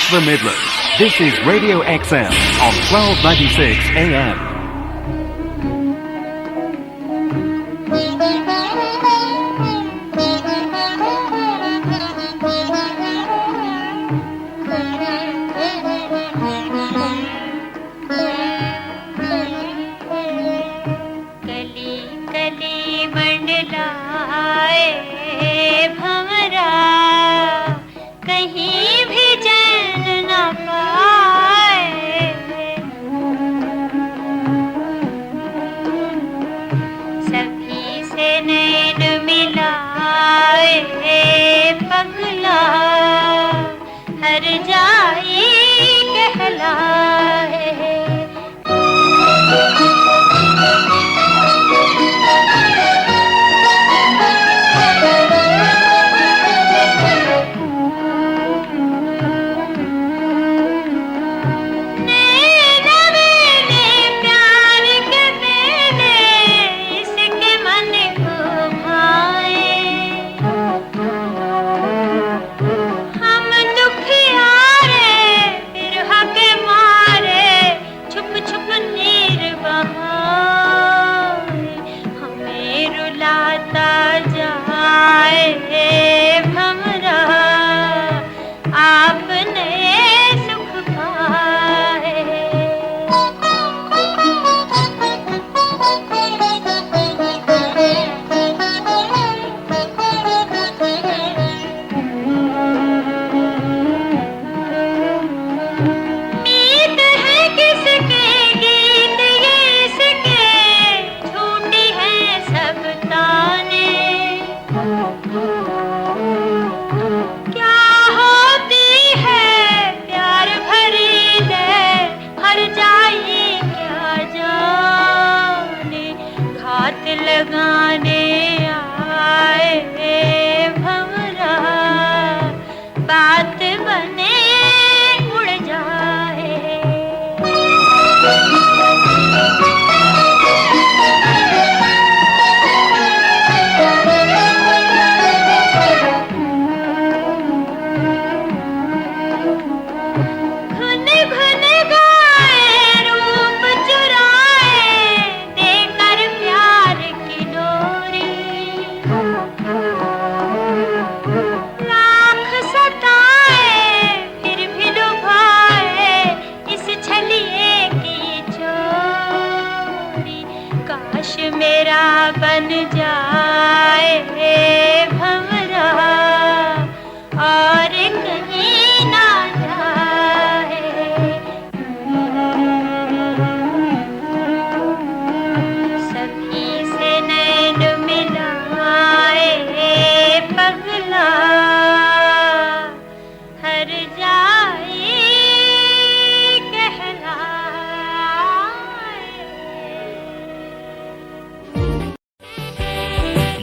across the Midlands. This is Radio XM on 1296 AM.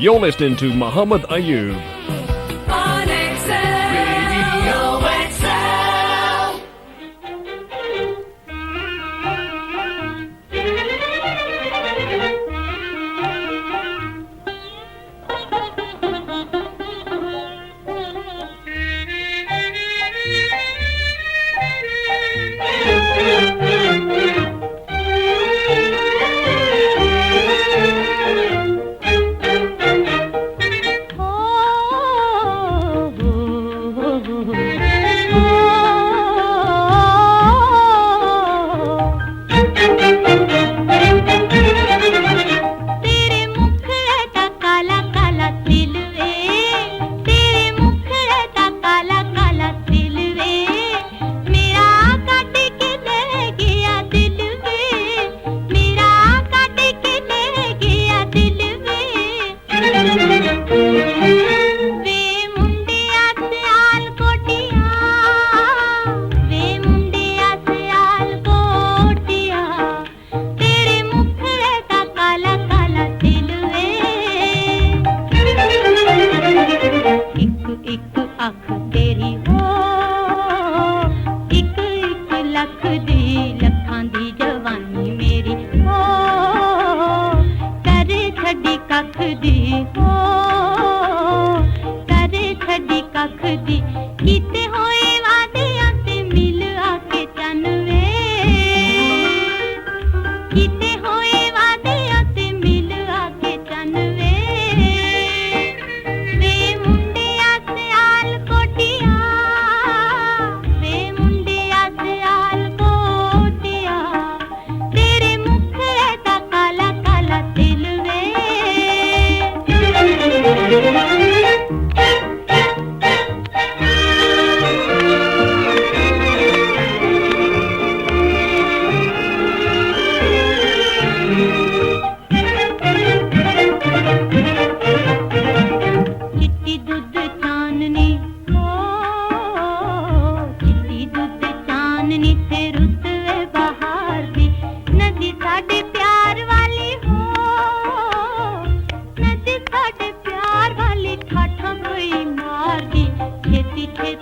You're listening to Muhammad Ayub. On XL. Radio XL.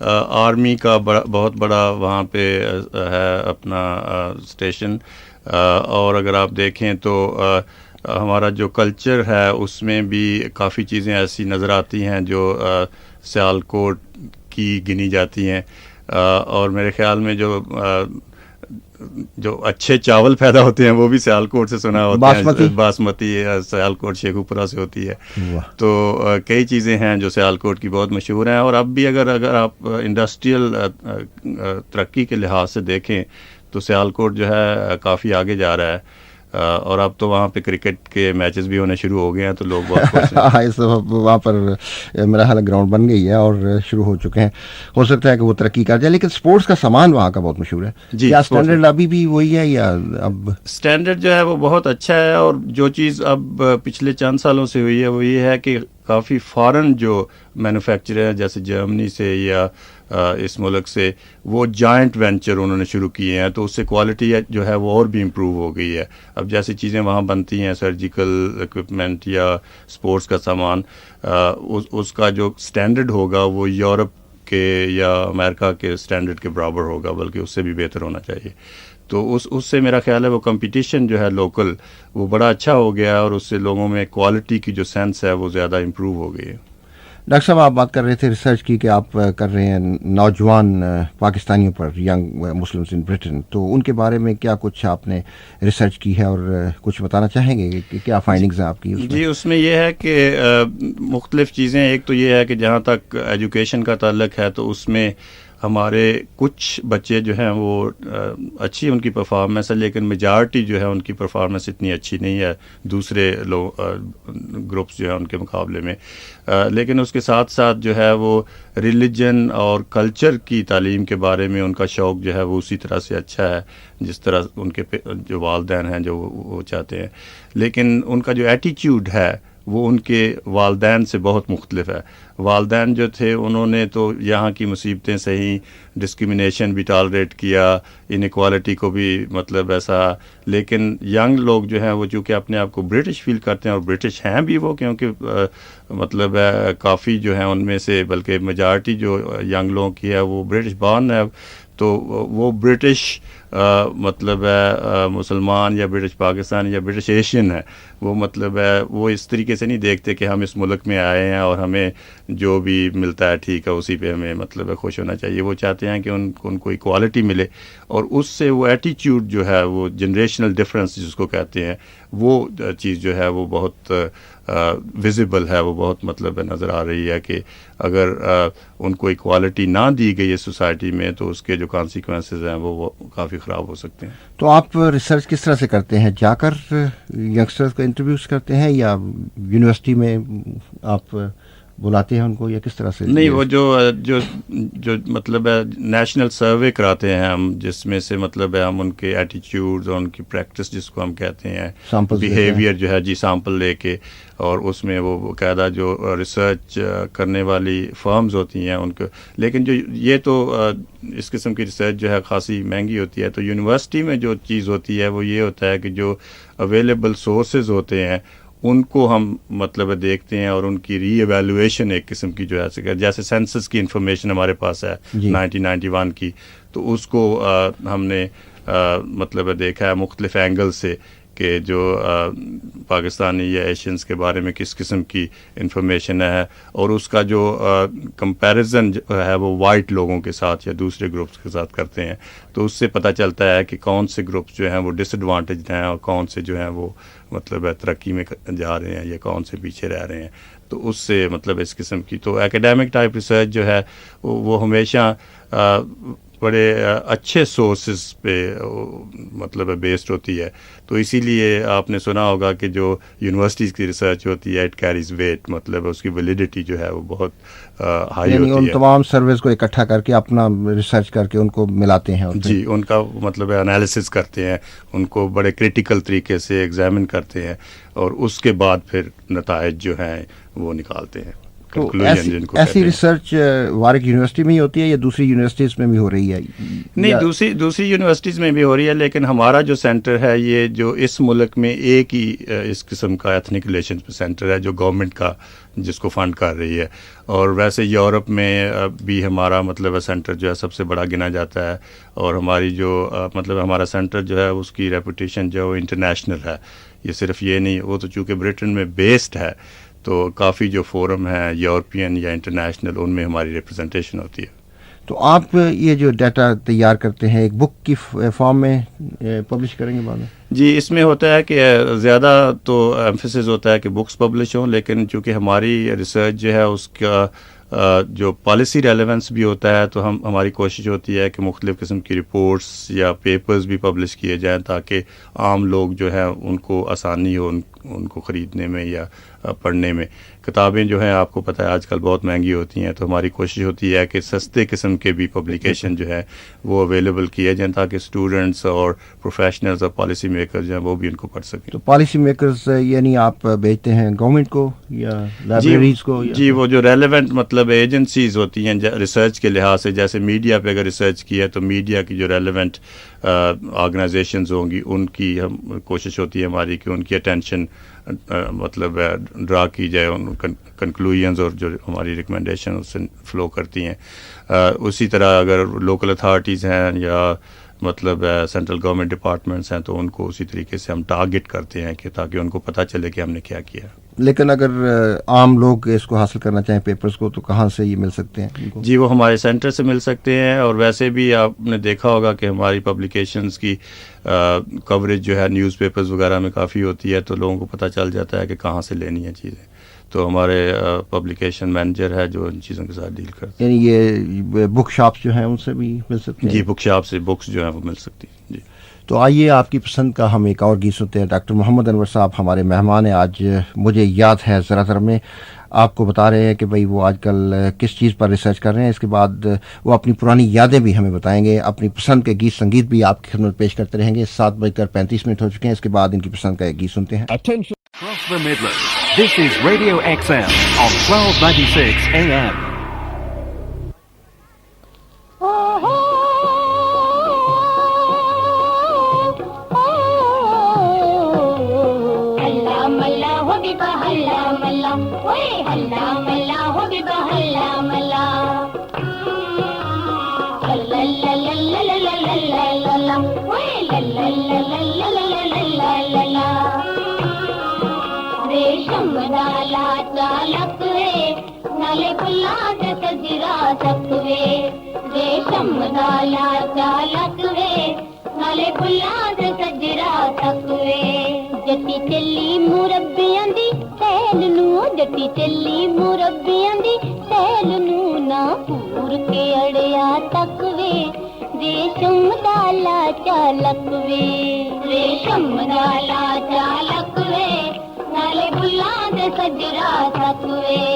Army کا بہت بڑا وہاں پہ ہے اپنا اسٹیشن، اور اگر آپ دیکھیں تو ہمارا جو کلچر ہے اس میں بھی کافی چیزیں ایسی نظر آتی ہیں جو سیالکوٹ کی گنی جاتی ہیں، اور میرے خیال میں جو اچھے چاول پیدا ہوتے ہیں وہ بھی سیالکوٹ سے سنا ہوتا ہے، باسمتی سیالکوٹ شیخوپورہ سے ہوتی ہے۔ تو کئی چیزیں ہیں جو سیالکوٹ کی بہت مشہور ہیں، اور اب بھی اگر آپ انڈسٹریل ترقی کے لحاظ سے دیکھیں تو سیالکوٹ جو ہے کافی آگے جا رہا ہے، اور اب تو وہاں پہ کرکٹ کے میچز بھی ہونے شروع ہو گئے ہیں، تو لوگ بہت خوش ہیں۔ اس وہاں پر میرا خیال گراؤنڈ بن گئی ہے اور شروع ہو چکے ہیں، ہو سکتا ہے کہ وہ ترقی کر جائے، لیکن سپورٹس کا سامان وہاں کا بہت مشہور ہے جی۔ کیا اسٹینڈرڈ ابھی بھی وہی ہے یا اب؟ اسٹینڈرڈ جو ہے وہ بہت اچھا ہے، اور جو چیز اب پچھلے چند سالوں سے ہوئی ہے وہ یہ ہے کہ کافی فارن جو مینوفیکچرر ہیں جیسے جرمنی سے یا اس ملک سے، وہ جائنٹ وینچر انہوں نے شروع کیے ہیں، تو اس سے کوالٹی جو ہے وہ اور بھی امپروو ہو گئی ہے۔ اب جیسی چیزیں وہاں بنتی ہیں، سرجیکل اکوپمنٹ یا سپورٹس کا سامان، اس کا جو سٹینڈرڈ ہوگا وہ یورپ کے یا امریکہ کے سٹینڈرڈ کے برابر ہوگا، بلکہ اس سے بھی بہتر ہونا چاہیے۔ تو اس سے میرا خیال ہے وہ کمپٹیشن جو ہے لوکل وہ بڑا اچھا ہو گیا ہے، اور اس سے لوگوں میں کوالٹی کی جو سینس ہے وہ زیادہ امپروو ہو گئی ہے۔ ڈاکٹر صاحب آپ بات کر رہے تھے ریسرچ کی کہ آپ کر رہے ہیں نوجوان پاکستانیوں پر، ینگ مسلمس ان برٹن، تو ان کے بارے میں کیا کچھ آپ نے ریسرچ کی ہے اور کچھ بتانا چاہیں گے کہ کیا فائنڈنگز ہیں آپ کی؟ جی، اس میں یہ ہے کہ مختلف چیزیں، ایک تو یہ ہے کہ جہاں تک ایجوکیشن کا تعلق ہے تو اس میں ہمارے کچھ بچے جو ہیں وہ اچھی ان کی پرفارمنس ہے، لیکن میجارٹی جو ہے ان کی پرفارمنس اتنی اچھی نہیں ہے دوسرے گروپس جو ہیں ان کے مقابلے میں۔ لیکن اس کے ساتھ ساتھ جو ہے وہ ریلیجن اور کلچر کی تعلیم کے بارے میں ان کا شوق جو ہے وہ اسی طرح سے اچھا ہے جس طرح ان کے جو والدین ہیں جو وہ چاہتے ہیں، لیکن ان کا جو ایٹیچیوڈ ہے وہ ان کے والدین سے بہت مختلف ہے۔ والدین جو تھے انہوں نے تو یہاں کی مصیبتیں صحیح، ڈسکریمنیشن بھی ٹالریٹ کیا، انیکوالٹی کو بھی مطلب ایسا، لیکن ینگ لوگ جو ہیں وہ چونکہ اپنے آپ کو برٹش فیل کرتے ہیں، اور برٹش ہیں بھی وہ، کیونکہ مطلب کافی جو ہیں ان میں سے، بلکہ میجارٹی جو ینگ لوگوں کی ہے وہ برٹش بارن ہے، تو وہ برٹش مطلب ہے مسلمان یا برٹش پاکستانی یا برٹش ایشین ہے، وہ مطلب ہے وہ اس طریقے سے نہیں دیکھتے کہ ہم اس ملک میں آئے ہیں اور ہمیں جو بھی ملتا ہے ٹھیک ہے اسی پہ ہمیں مطلب ہے خوش ہونا چاہیے۔ وہ چاہتے ہیں کہ ان کو ایکوالٹی ملے، اور اس سے وہ ایٹیچیوڈ جو ہے وہ جنریشنل ڈفرینس جس کو کہتے ہیں، وہ چیز جو ہے وہ بہت ویزیبل ہے، وہ بہت مطلب نظر آ رہی ہے کہ اگر ان کو ایکوالٹی نہ دی گئی ہے سوسائٹی میں تو اس کے جو کانسیکوینسز ہیں وہ کافی خراب ہو سکتے ہیں۔ تو آپ ریسرچ کس طرح سے کرتے ہیں؟ جا کر ینگسٹرز کو انٹرویوز کرتے ہیں یا یونیورسٹی میں آپ بلاتے ہیں ان کو، یا کس طرح سے؟ نہیں، وہ جو مطلب ہے نیشنل سروے کراتے ہیں ہم، جس میں سے مطلب ہے ہم ان کے ایٹیچیوڈ اور ان کی پریکٹس جس کو ہم کہتے ہیں بیہیویئر جو ہے، جی سیمپل لے کے، اور اس میں وہ باقاعدہ جو ریسرچ کرنے والی فرمز ہوتی ہیں ان کو، لیکن جو یہ تو اس قسم کی ریسرچ جو ہے خاصی مہنگی ہوتی ہے، تو یونیورسٹی میں جو چیز ہوتی ہے وہ یہ ہوتا ہے کہ جو اویلیبل سورسز ہوتے ہیں ان کو ہم مطلب دیکھتے ہیں، اور ان کی ری ایویلویشن ایک قسم کی جو ہے، جیسے سینسس کی انفارمیشن ہمارے پاس ہے 1991 کی، تو اس کو ہم نے مطلب دیکھا ہے مختلف اینگل سے کہ جو پاکستانی یا ایشینز کے بارے میں کس قسم کی انفارمیشن ہے، اور اس کا جو کمپیریزن ہے وہ وائٹ لوگوں کے ساتھ یا دوسرے گروپس کے ساتھ کرتے ہیں، تو اس سے پتہ چلتا ہے کہ کون سے گروپس جو ہیں وہ ڈس ایڈوانٹیجڈ ہیں اور کون سے جو ہیں وہ مطلب ترقی میں جا رہے ہیں یا کون سے پیچھے رہ رہے ہیں۔ تو اس سے مطلب اس قسم کی تو ایکیڈیمک ٹائپ ریسرچ جو ہے وہ ہمیشہ بڑے اچھے سورسز پہ مطلب بیسڈ ہوتی ہے، تو اسی لیے آپ نے سنا ہوگا کہ جو یونیورسٹیز کی ریسرچ ہوتی ہے اٹ کیریز ویٹ، مطلب اس کی ویلیڈیٹی جو ہے وہ بہت ہائی ہوتی ہے۔ ان تمام سرویز کو اکٹھا کر کے اپنا ریسرچ کر کے ان کو ملاتے ہیں، جی ان کا مطلب انالیسس کرتے ہیں، ان کو بڑے کریٹیکل طریقے سے ایگزامن کرتے ہیں، اور اس کے بعد پھر نتائج جو ہیں وہ نکالتے ہیں۔ تو conclusion جن کو ایسی کہتے ہیں. ریسرچ وارک یونیورسٹی میں ہی ہوتی ہے یا دوسری یونیورسٹیز میں بھی ہو رہی ہے؟ نہیں, دوسری یونیورسٹیز میں بھی ہو رہی ہے, لیکن ہمارا جو سینٹر ہے یہ جو اس ملک میں ایک ہی اس قسم کا ایتھنک ریلیشنز پہ سینٹر ہے جو گورنمنٹ کا جس کو فنڈ کر رہی ہے. اور ویسے یورپ میں بھی ہمارا مطلب سینٹر جو ہے سب سے بڑا گنا جاتا ہے, اور ہماری جو مطلب ہمارا سینٹر جو ہے اس کی ریپوٹیشن جو ہے وہ انٹرنیشنل ہے. یہ صرف یہ نہیں, وہ تو چونکہ برٹن میں بیسڈ ہے تو کافی جو فورم ہیں یورپین یا انٹرنیشنل ان میں ہماری ریپرزنٹیشن ہوتی ہے. تو آپ یہ جو ڈیٹا تیار کرتے ہیں ایک بک کی فارم میں پبلش کریں گے بعد میں؟ جی, اس میں ہوتا ہے کہ زیادہ تو ایمفیسس ہوتا ہے کہ بکس پبلش ہوں, لیکن چونکہ ہماری ریسرچ جو ہے اس کا جو پالیسی ریلیونس بھی ہوتا ہے تو ہماری کوشش ہوتی ہے کہ مختلف قسم کی رپورٹس یا پیپرز بھی پبلش کیے جائیں تاکہ عام لوگ جو ہیں ان کو آسانی ہو ان کو خریدنے میں یا پڑھنے میں. کتابیں جو ہیں آپ کو پتہ ہے آج کل بہت مہنگی ہوتی ہیں, تو ہماری کوشش ہوتی ہے کہ سستے قسم کے بھی پبلیکیشن جو ہے وہ اویلیبل کیے جائیں تاکہ اسٹوڈنٹس اور پروفیشنلز اور پالیسی میکرز جو ہیں وہ بھی ان کو پڑھ سکیں. تو پالیسی میکرز یعنی آپ بھیجتے ہیں گورنمنٹ کو یا لائبریریز کو؟ جی, وہ جو ریلیونٹ مطلب ایجنسیز ہوتی ہیں ریسرچ کے لحاظ سے, جیسے میڈیا پہ اگر ریسرچ کی ہے تو میڈیا کی جو ریلیونٹ آرگنائزیشنز ہوں گی ان کی ہم کوشش ہوتی ہے ہماری کہ ان کی اٹینشن مطلب ڈرا کی جائے, ان کنکلوژنز اور جو ہماری ریکمنڈیشن اس سے فلو کرتی ہیں. اسی طرح اگر لوکل اتھارٹیز ہیں یا مطلب سینٹرل گورنمنٹ ڈپارٹمنٹس ہیں تو ان کو اسی طریقے سے ہم ٹارگٹ کرتے ہیں کہ تاکہ ان کو پتہ چلے کہ ہم نے کیا کیا. لیکن اگر عام لوگ اس کو حاصل کرنا چاہیں پیپرز کو تو کہاں سے یہ مل سکتے ہیں؟ جی, وہ ہمارے سینٹر سے مل سکتے ہیں, اور ویسے بھی آپ نے دیکھا ہوگا کہ ہماری پبلیکیشنز کی کوریج جو ہے نیوز پیپرز وغیرہ میں کافی ہوتی ہے, تو لوگوں کو پتہ چل جاتا ہے کہ کہاں سے لینی ہے چیزیں. تو ہمارے پبلیکیشن مینیجر ہے جو ان چیزوں کے ساتھ ڈیل کرتے ہیں. یعنی یہ بک شاپس جو ہیں ان سے بھی مل سکتے ہیں؟ جی, بک شاپ سے بکس جو ہیں وہ مل سکتی ہیں. جی, تو آئیے آپ کی پسند کا ہم ایک اور گیت سنتے ہیں. ڈاکٹر محمد انور صاحب ہمارے مہمان ہیں آج. مجھے یاد ہے ذرا ذرا میں آپ کو بتا رہے ہیں کہ بھئی وہ آج کل کس چیز پر ریسرچ کر رہے ہیں. اس کے بعد وہ اپنی پرانی یادیں بھی ہمیں بتائیں گے, اپنی پسند کے گیت سنگیت بھی آپ کی خدمت پیش کرتے رہیں گے. 7:35 ہو چکے ہیں. اس کے بعد ان کی پسند کا ایک گیت سنتے ہیں. Attention. Across the Midlands, this is Radio XM on 1296 AM. جتی چلی مربیاں دی سیل نو, جتی چلی مربیاں دی سیل نو نا پور کے اڑیا تک وے, ریشم دالا چالک وے, ریشم دالا چالک وے, نالے بلا دے سجرا تک وے.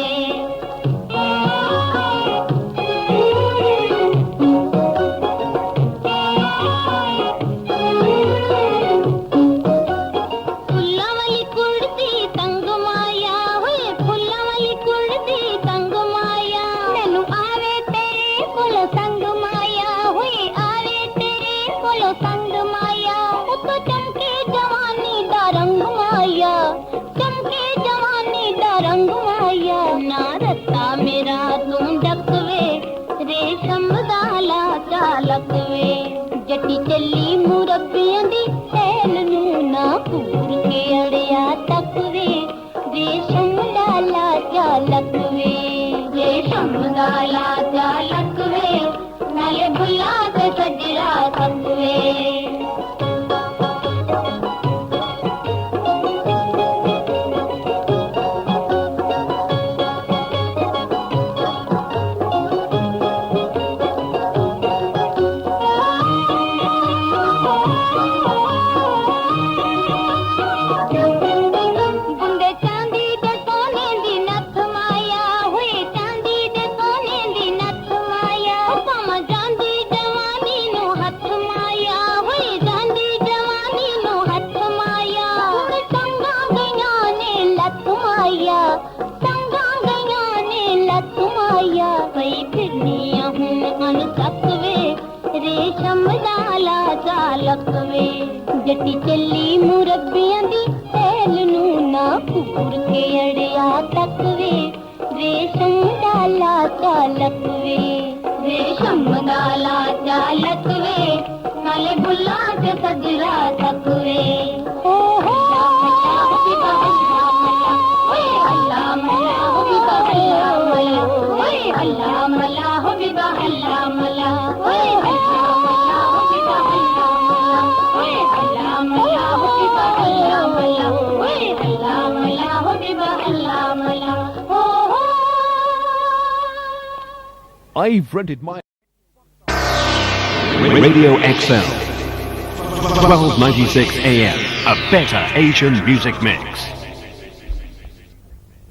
جٹی چلی مربیاں دی سیل نو نا پور کے اڑیا تک وے, ریشم ڈالا چالک وے, ریشم ڈالا چالک وے, نالے بلا دے سجرا تک وے. ਰੇਸ਼ਮ ਦਾ ਲਾਚਾ ਲਕਵੇ ਜੱਟੀ ਚੱਲੀ ਮੁਰੱਬਿਆਂ ਦੀ ਸੈਲ ਨੂੰ ਨਾ ਪੂਰ ਕੇ ਅੜਿਆ ਤੱਕਵੇ ਰੇਸ਼ਮ ਦਾ ਲਾਚਾ ਲਕਵੇ ਰੇਸ਼ਮ ਦਾ ਲਾਚਾ ਲਕਵੇ ਨਾਲੇ ਬੁੱਲਾਂ ਤੇ ਸਜਰਾ ਤੱਕਵੇ ਓ ਹੋ ਅੱਲਾ ਮਲਾ ਹੋ ਬਿਬਾ ਅੱਲਾ ਮਲਾ ਓਏ ਅੱਲਾ ਮਲਾ ਹੋ ਬਿਬਾ ਅੱਲਾ ਮਲਾ ਓਏ ਅੱਲਾ ਮਲਾ ਹੋ ਬਿਬਾ ਅੱਲਾ ਮਲਾ ਓਏ ਅੱਲਾ ਮਲਾ ਹੋ ਬਿਬਾ ਅੱਲਾ ਮਲਾ ਓਏ ਅੱਲਾ ਮਲਾ ਹੋ ਬਿਬਾ ਅੱਲਾ ਮਲਾ ਹੋ I've rented my Radio XL 1296 AM, a better Asian music mix.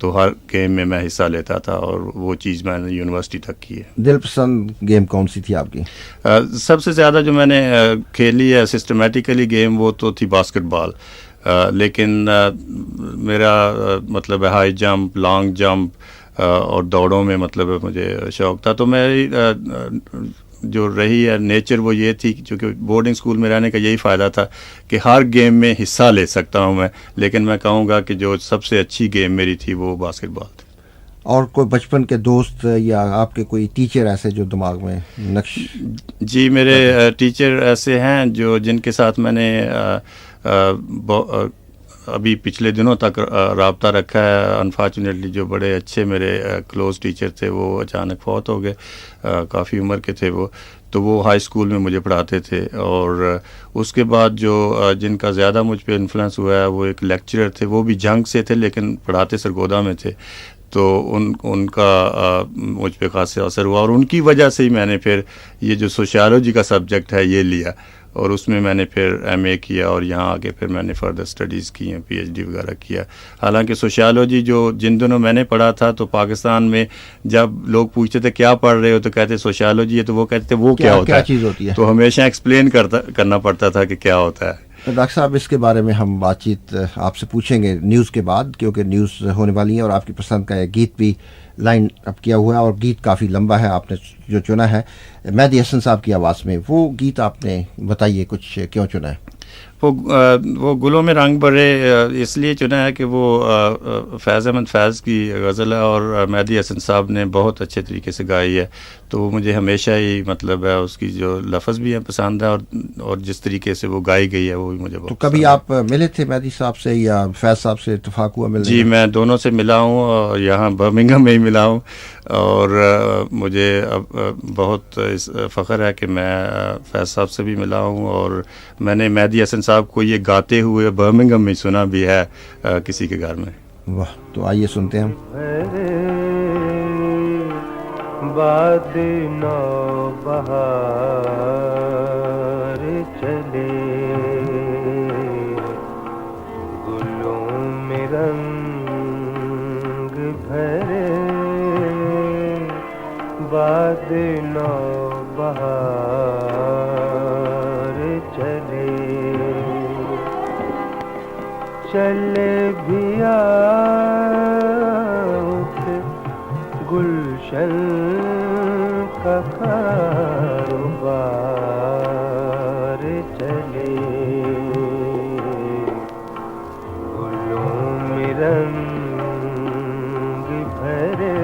تو ہر گیم میں میں حصہ لیتا تھا اور وہ چیز میں نے یونیورسٹی تک کی ہے. دل پسند گیم کون سی تھی آپ کی؟ سب سے زیادہ جو میں نے کھیلی ہے سسٹمیٹیکلی گیم وہ تو تھی باسکٹ بال. لیکن میرا مطلب ہائی جمپ، لانگ جمپ اور دوڑوں میں مطلب مجھے شوق تھا. تو میری جو رہی ہے نیچر وہ یہ تھی، چونکہ بورڈنگ اسکول میں رہنے کا یہی فائدہ تھا کہ ہر گیم میں حصہ لے سکتا ہوں میں، لیکن میں کہوں گا کہ جو سب سے اچھی گیم میری تھی وہ باسکٹ بال تھی. اور کوئی بچپن کے دوست یا آپ کے کوئی ٹیچر ایسے جو دماغ میں نقش؟ جی میرے ٹیچر ایسے ہیں جن کے ساتھ میں نے ابھی پچھلے دنوں تک رابطہ رکھا ہے. انفارچونیٹلی جو بڑے اچھے میرے کلوز ٹیچر تھے وہ اچانک فوت ہو گئے، کافی عمر کے تھے وہ. تو وہ ہائی اسکول میں مجھے پڑھاتے تھے. اور اس کے بعد جو جن کا زیادہ مجھ پہ انفلوئنس ہوا ہے وہ ایک لیکچرر تھے، وہ بھی جنگ سے تھے لیکن پڑھاتے سرگودا میں تھے. تو ان کا مجھ پہ خاص اثر ہوا اور ان کی وجہ سے ہی میں نے پھر یہ جو سوشیالوجی کا سبجیکٹ ہے یہ لیا اور اس میں نے پھر ایم اے کیا اور یہاں آگے پھر میں نے فردر اسٹڈیز کی ہیں، پی ایچ ڈی وغیرہ کیا. حالانکہ سوشیالوجی جن دنوں میں نے پڑھا تھا تو پاکستان میں جب لوگ پوچھتے تھے کیا پڑھ رہے ہو تو کہتے سوشیالوجی ہے، تو وہ کہتے تھے وہ کیا ہوتا ہے، چیز ہوتی ہے. تو ہمیشہ ایکسپلین کرنا پڑتا تھا کہ کیا ہوتا ہے. ڈاکٹر صاحب اس کے بارے میں ہم بات چیت آپ سے پوچھیں گے نیوز کے بعد، کیونکہ نیوز ہونے والی ہیں اور آپ کی پسند کا ایک گیت بھی لائن اپ کیا ہوا ہے اور گیت کافی لمبا ہے آپ نے جو چنا ہے مہدی حسن صاحب کی آواز میں. وہ گیت آپ نے بتائیے کچھ کیوں چنا ہے؟ وہ گلوں میں رنگ بھرے اس لیے چنا ہے کہ وہ فیض احمد فیض کی غزل ہے اور مہدی حسن صاحب نے بہت اچھے طریقے سے گائی ہے. تو وہ مجھے ہمیشہ ہی مطلب ہے اس کی جو لفظ بھی ہے پسند ہے اور جس طریقے سے وہ گائی گئی ہے وہ بھی مجھے بہت. تو کبھی آپ ملے تھے مہدی صاحب سے یا فیض صاحب سے اتفاق ہوا ملنے؟ جی میں دونوں سے ملا ہوں اور یہاں برمنگھم میں ہی ملا ہوں اور مجھے اب بہت فخر ہے کہ میں فیض صاحب سے بھی ملا ہوں اور میں نے مہدی حسن صاحب کو یہ گاتے ہوئے برمنگھم میں سنا بھی ہے کسی کے گھر میں. واہ، تو آئیے سنتے ہیں ہم. باد نو بہار چلے گلوں میں رنگ بھرے، باد نو بہار چلے چلے بھی آؤ گلشن کا کاروبار چلے، گلوں میں رنگ بھرے،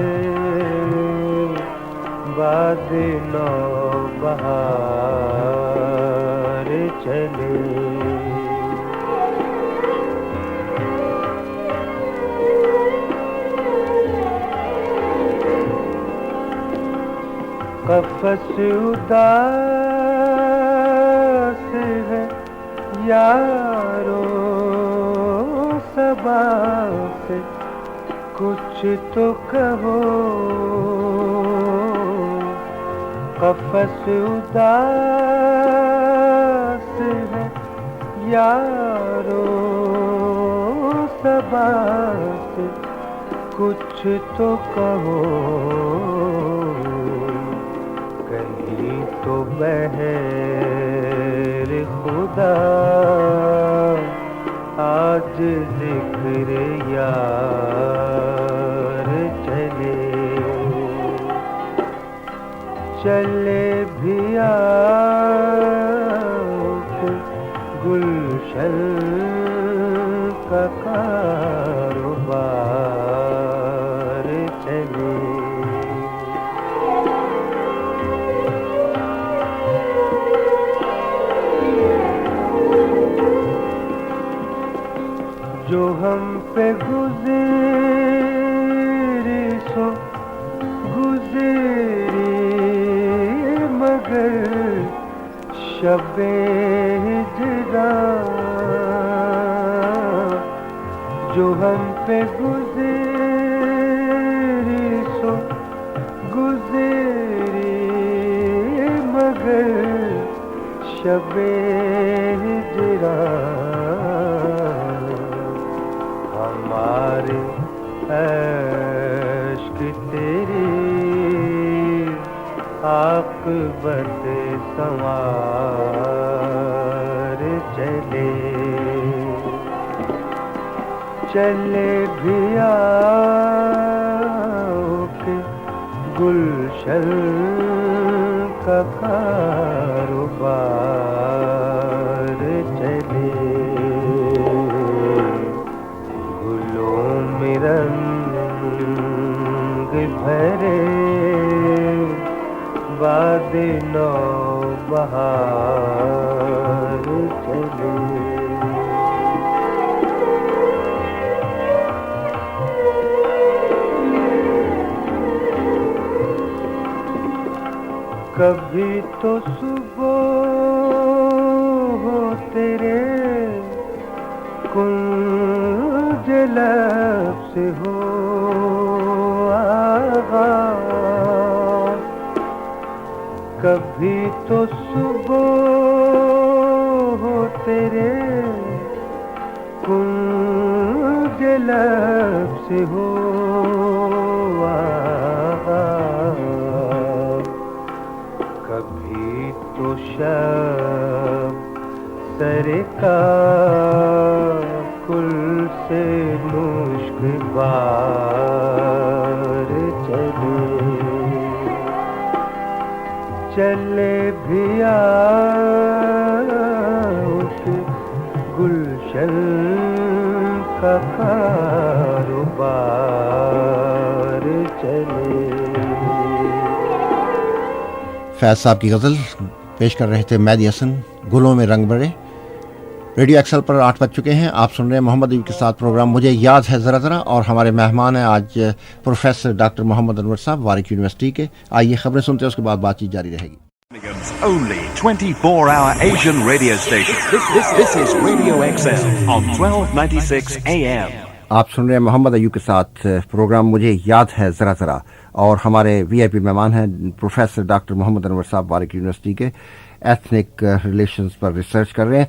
باد نو بہار چلے. قفس اداس ہے یارو صبا سے کچھ تو کہو، قفس اداس ہے یارو صبا سے کچھ تو کہو، کہیں تو بہر خدا آج ذکر یار چلے، چلے بھی آؤ گلشن کا کاروبار چلے. جو ہم پہ گزری سو گزری مگر شب ہجران، جو ہم پہ گزری سو گزری مگر شب ہجران، ہمارے اشک تیری عاقبت سنوار چلے چلے بھی آؤ کہ گلشن کا کاروبار چلے گلوں میں رنگ بھرے باد نو بہار چلے کبھی تو صبح ہو تیرے کنج لب سے ہو آغاز کبھی تو صبح ہو تیرے کنج لب سے ہو آغاز کبھی تو شب سرکار کل سے مشک بار چلے چلے بھی آؤ کہ گلشن کا کاروبار چلے. فیض صاحب کی غزل پیش کر رہے تھے مہدی حسن، گلوں میں رنگ بڑے. ریڈیو ایکسل پر 8 بج چکے ہیں. آپ سن رہے ہیں محمد ایوب کے ساتھ پروگرام مجھے یاد ہے ذرا ذرا، اور ہمارے مہمان ہیں آج پروفیسر ڈاکٹر محمد انور صاحب وارک یونیورسٹی کے. آئیے خبریں سنتے ہیں، اس کے بعد بات چیت جاری رہے گی. Birmingham's only 24-hour Asian radio station. This is Radio XL on 1296 AM. آپ سن رہے ہیں محمد ایوب کے ساتھ پروگرام مجھے یاد ہے ذرا ذرا، اور ہمارے وی آئی پی مہمان ہیں پروفیسر ڈاکٹر محمد انور صاحب وارک یونیورسٹی کے، ایتھنک ریلیشنز پر ریسرچ کر رہے ہیں.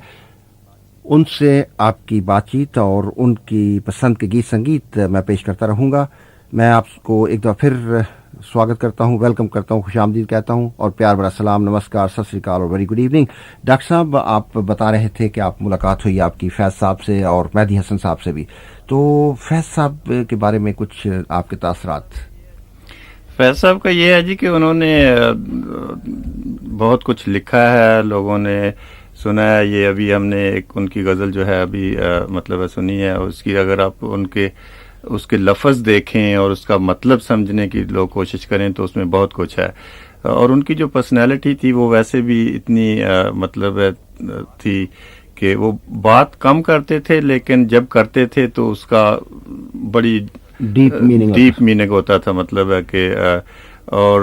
ان سے آپ کی بات چیت اور ان کی پسند کے گیت سنگیت میں پیش کرتا رہوں گا. میں آپ کو ایک دفعہ پھر سواگت کرتا ہوں، ویلکم کرتا ہوں، خوش آمدید کہتا ہوں، اور پیار بھرا سلام، نمسکار، ست سری اکال اور ویری گڈ ایوننگ. ڈاکٹر صاحب، آپ بتا رہے تھے کہ آپ ملاقات ہوئی آپ کی فیض صاحب سے اور مہدی حسن صاحب سے بھی، تو فیض صاحب کے بارے میں کچھ آپ کے تاثرات. فیض صاحب کا یہ ہے جی کہ انہوں نے بہت کچھ لکھا ہے، لوگوں نے سنا ہے. یہ ابھی ہم نے ایک ان کی غزل جو ہے ابھی مطلب سنی ہے، اس کی اگر آپ اس کے لفظ دیکھیں اور اس کا مطلب سمجھنے کی لوگ کوشش کریں تو اس میں بہت کچھ ہے. اور ان کی جو پرسنالٹی تھی وہ ویسے بھی اتنی مطلب تھی کہ وہ بات کم کرتے تھے، لیکن جب کرتے تھے تو اس کا بڑی ڈیپ میننگ ہوتا تھا. مطلب ہے کہ اور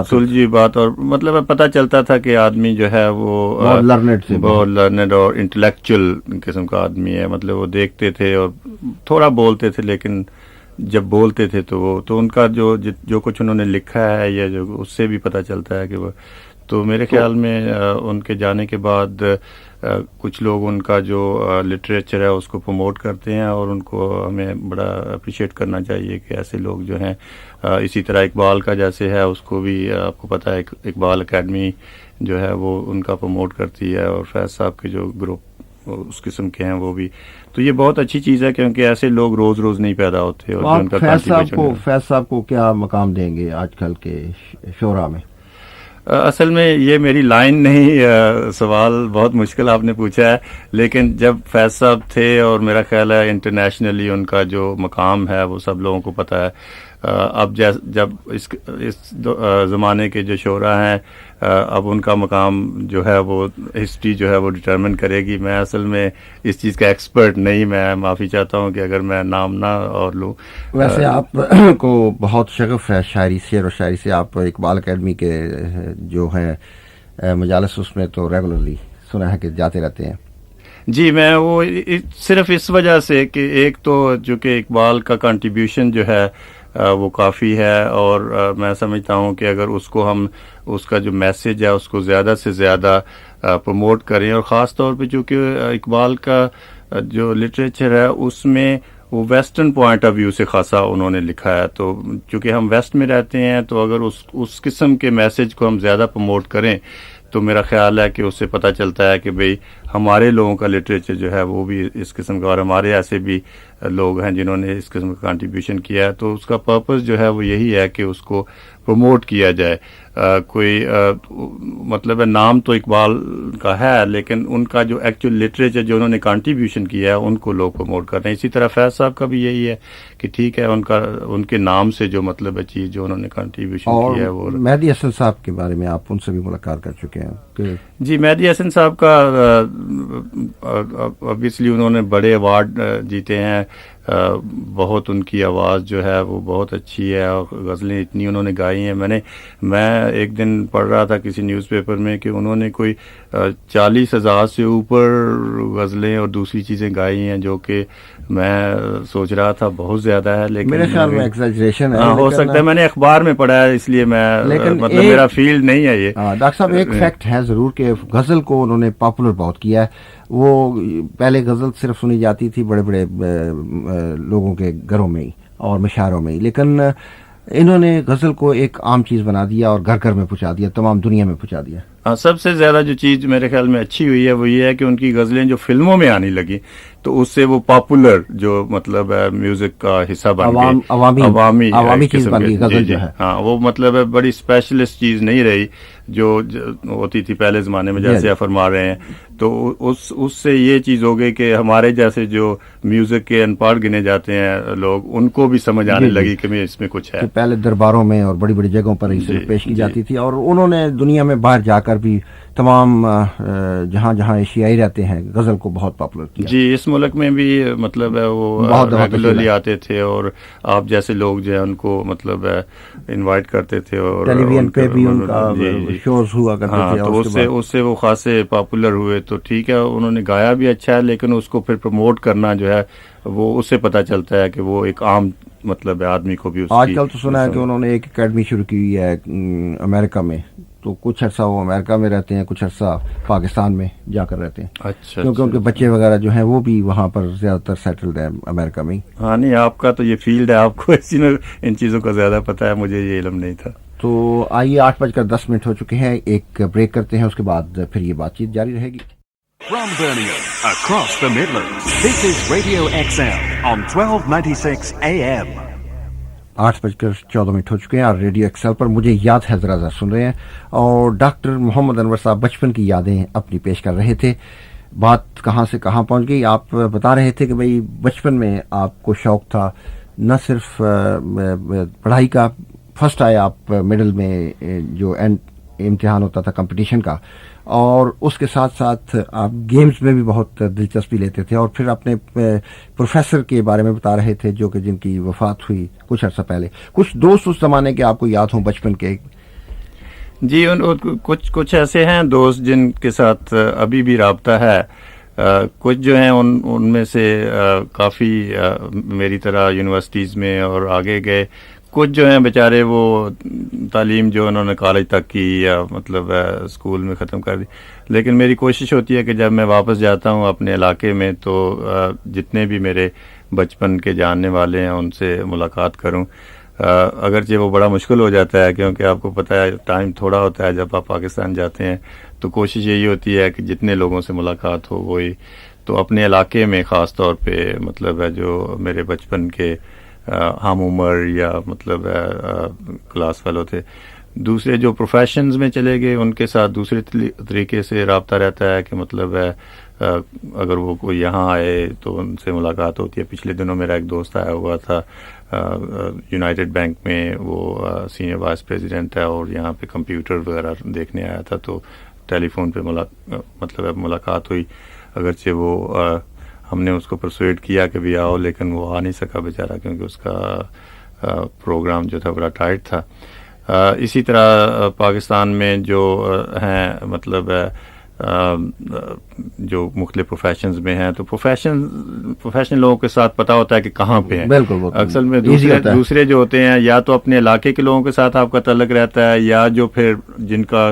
سلجھی بات، اور مطلب پتہ چلتا تھا کہ آدمی جو ہے وہ بہت لرنڈ اور انٹلیکچوئل قسم کا آدمی ہے. مطلب وہ دیکھتے تھے اور تھوڑا بولتے تھے، لیکن جب بولتے تھے تو ان کا جو کچھ انہوں نے لکھا ہے یا جو اس سے بھی پتہ چلتا ہے کہ وہ. تو میرے خیال میں ان کے جانے کے بعد کچھ لوگ ان کا جو لٹریچر ہے اس کو پروموٹ کرتے ہیں، اور ان کو ہمیں بڑا اپریشیٹ کرنا چاہیے کہ ایسے لوگ جو ہیں. اسی طرح اقبال کا جیسے ہے، اس کو بھی آپ کو پتہ ہے اقبال اکیڈمی جو ہے وہ ان کا پروموٹ کرتی ہے، اور فیض صاحب کے جو گروپ اس قسم کے ہیں وہ بھی. تو یہ بہت اچھی چیز ہے کیونکہ ایسے لوگ روز روز نہیں پیدا ہوتے. اور جو ان کا فیض صاحب کو کیا مقام دیں گے آج کل کے شعراء میں؟ اصل میں یہ میری لائن نہیں، سوال بہت مشکل آپ نے پوچھا ہے. لیکن جب فیض صاحب تھے، اور میرا خیال ہے انٹرنیشنلی ان کا جو مقام ہے وہ سب لوگوں کو پتہ ہے. اب جب اس زمانے کے جو شعراء ہیں، اب ان کا مقام جو ہے وہ ہسٹری جو ہے وہ ڈٹرمن کرے گی. میں اصل میں اس چیز کا ایکسپرٹ نہیں، میں معافی چاہتا ہوں کہ اگر میں نام نہ اور لوں. ویسے آپ کو بہت شغف ہے شاعری، شعر و شاعری سے. آپ اقبال اکیڈمی کے جو ہیں مجالس اس میں تو ریگولرلی سنا ہے کہ جاتے رہتے ہیں. جی، میں وہ صرف اس وجہ سے کہ ایک تو جو کہ اقبال کا کنٹریبیوشن جو ہے وہ کافی ہے، اور میں سمجھتا ہوں کہ اگر اس کو ہم اس کا جو میسج ہے اس کو زیادہ سے زیادہ پروموٹ کریں، اور خاص طور پہ چونکہ اقبال کا جو لٹریچر ہے اس میں وہ ویسٹرن پوائنٹ آف ویو سے خاصا انہوں نے لکھا ہے. تو چونکہ ہم ویسٹ میں رہتے ہیں تو اگر اس قسم کے میسج کو ہم زیادہ پروموٹ کریں تو میرا خیال ہے کہ اس سے پتہ چلتا ہے کہ بھئی ہمارے لوگوں کا لٹریچر جو ہے وہ بھی اس قسم کا، اور ہمارے ایسے بھی لوگ ہیں جنہوں نے اس قسم کا کنٹریبیوشن کیا ہے. تو اس کا پرپس جو ہے وہ یہی ہے کہ اس کو پروموٹ کیا جائے. کوئی مطلب ہے نام تو اقبال کا ہے لیکن ان کا جو ایکچوئل لٹریچر جو انہوں نے کنٹریبیوشن کیا ہے ان کو لوگ پروموٹ کر رہے ہیں. اسی طرح فیض صاحب کا بھی یہی ہے کہ ٹھیک ہے ان کے نام سے جو مطلب ہے چیز جو انہوں نے کنٹریبیوشن کیا ہے وہ. مہدی حسن صاحب کے بارے میں آپ ان سے بھی ملاقات کر چکے ہیں؟ جی مہدی حسن صاحب کا obviously انہوں نے بڑے ایوارڈ جیتے ہیں. بہت ان کی آواز جو ہے وہ بہت اچھی ہے اور غزلیں اتنی انہوں نے گائی ہیں. میں ایک دن پڑھ رہا تھا کسی نیوز پیپر میں کہ انہوں نے کوئی 40,000 سے اوپر غزلیں اور دوسری چیزیں گائی ہیں جو کہ میں سوچ رہا تھا بہت زیادہ ہے لیکن میرے خیال میں ایگزیجریشن ہے. ہو سکتا ہے، میں نے اخبار میں پڑھا ہے اس لیے میں مطلب میرا فیلڈ نہیں ہے یہ. ڈاکٹر صاحب ایک فیکٹ ہے ضرور کہ غزل کو انہوں نے پاپولر بہت کیا ہے. وہ پہلے غزل صرف سنی جاتی تھی بڑے بڑے لوگوں کے گھروں میں ہی اور مشاعروں میں ہی، لیکن انہوں نے غزل کو ایک عام چیز بنا دیا اور گھر گھر میں پہنچا دیا، تمام دنیا میں پہنچا دیا. سب سے زیادہ جو چیز میرے خیال میں اچھی ہوئی ہے وہ یہ ہے کہ ان کی غزلیں جو فلموں میں آنے لگی تو اس سے وہ پاپولر جو مطلب ہے میوزک کا حصہ بن گئی، عوامی چیز بن گئی غزل جو ہے. ہاں وہ مطلب ہے بڑی اسپیشلسٹ چیز نہیں رہی جو ہوتی تھی پہلے زمانے میں جیسے آپ فرما رہے ہیں. تو اس سے یہ چیز ہو گئی کہ ہمارے جیسے جو میوزک کے ان پڑھ گنے جاتے ہیں لوگ ان کو بھی سمجھ آنے لگی کہ اس میں کچھ ہے. پہلے درباروں میں اور بڑی بڑی جگہوں پر اسے پیش کی جاتی تھی اور انہوں نے دنیا میں باہر جا کر بھی تمام جہاں جہاں ایشیائی رہتے ہیں غزل کو بہت پاپولر کیا. جی اس ملک میں بھی مطلب ہے وہ ریگولرلی آتے تھے اور آپ جیسے لوگ جو ہیں ان کو مطلب انوائٹ کرتے تھے اور ٹیلی ویژن پہ بھی ان کا شوز ہوا کرتے تھے. تو اس سے وہ خاصے پاپولر ہوئے. تو ٹھیک ہے انہوں نے گایا بھی اچھا ہے لیکن اس کو پھر پروموٹ کرنا جو ہے وہ اس سے پتہ چلتا ہے کہ وہ ایک عام مطلب آدمی کو بھی. آج کل تو سنا ہے کہ انہوں نے ایک اکیڈمی شروع کی ہوئی ہے امریکہ میں، تو کچھ عرصہ وہ امریکہ میں رہتے ہیں، کچھ عرصہ پاکستان میں جا کر رہتے ہیں. اچھا. کیونکہ ان کے بچے وغیرہ جو ہیں وہ بھی وہاں پر زیادہ تر سیٹلڈ ہیں امریکہ میں. ہاں نہیں آپ کا تو یہ فیلڈ ہے، آپ کو اسی میں ان چیزوں کا زیادہ پتہ ہے، مجھے یہ علم نہیں تھا. تو آئیے 8:10 ہو چکے ہیں، ایک بریک کرتے ہیں، اس کے بعد پھر یہ بات چیت جاری رہے گی. From Birmingham, across the Midlands, this is Radio XL on 1296 AM. 8:14 ہو چکے ہیں اور ریڈیو ایکسل پر مجھے یاد ہے ذرا سن رہے ہیں اور ڈاکٹر محمد انور صاحب بچپن کی یادیں اپنی پیش کر رہے تھے. بات کہاں سے کہاں پہنچ گئی. آپ بتا رہے تھے کہ بھئی بچپن میں آپ کو شوق تھا نہ صرف پڑھائی کا، فرسٹ آئے آپ مڈل میں جو امتحان ہوتا تھا کمپٹیشن کا، اور اس کے ساتھ ساتھ آپ گیمز میں بھی بہت دلچسپی لیتے تھے. اور پھر اپنے پروفیسر کے بارے میں بتا رہے تھے جو کہ جن کی وفات ہوئی کچھ عرصہ پہلے. کچھ دوست اس زمانے کے آپ کو یاد ہوں بچپن کے؟ جی کچھ ایسے ہیں دوست جن کے ساتھ ابھی بھی رابطہ ہے. کچھ جو ہیں ان میں سے کافی میری طرح یونیورسٹیز میں اور آگے گئے. کچھ جو ہیں بیچارے وہ تعلیم جو انہوں نے کالج تک کی یا مطلب اسکول میں ختم کر دی. لیکن میری کوشش ہوتی ہے کہ جب میں واپس جاتا ہوں اپنے علاقے میں تو جتنے بھی میرے بچپن کے جاننے والے ہیں ان سے ملاقات کروں. اگرچہ وہ بڑا مشکل ہو جاتا ہے کیونکہ آپ کو پتہ ہے ٹائم تھوڑا ہوتا ہے جب آپ پاکستان جاتے ہیں. تو کوشش یہی ہوتی ہے کہ جتنے لوگوں سے ملاقات ہو وہی. تو اپنے علاقے میں خاص طور پہ مطلب ہے جو میرے بچپن کے ہم عمر یا مطلب کلاس فیلو تھے. دوسرے جو پروفیشنز میں چلے گئے ان کے ساتھ دوسرے طریقے سے رابطہ رہتا ہے کہ مطلب ہے اگر وہ کوئی یہاں آئے تو ان سے ملاقات ہوتی ہے. پچھلے دنوں میرا ایک دوست آیا ہوا تھا یونائٹڈ بینک میں، وہ سینئر وائس پریزیڈنٹ ہے اور یہاں پہ کمپیوٹر وغیرہ دیکھنے آیا تھا. تو ٹیلی فون پہ مطلب ملاقات ہوئی. اگرچہ وہ ہم نے اس کو پرسویٹ کیا کہ بھی آؤ لیکن وہ آ نہیں سکا بیچارہ کیونکہ اس کا پروگرام جو تھا بڑا ٹائٹ تھا. اسی طرح پاکستان میں جو ہیں مطلب جو مختلف پروفیشنز میں ہیں تو پروفیشنل لوگوں کے ساتھ پتہ ہوتا ہے کہ کہاں پہ ہیں. بالکل. اکثر میں دوسرے جو ہوتے ہیں یا تو اپنے علاقے کے لوگوں کے ساتھ آپ کا تعلق رہتا ہے یا جو پھر جن کا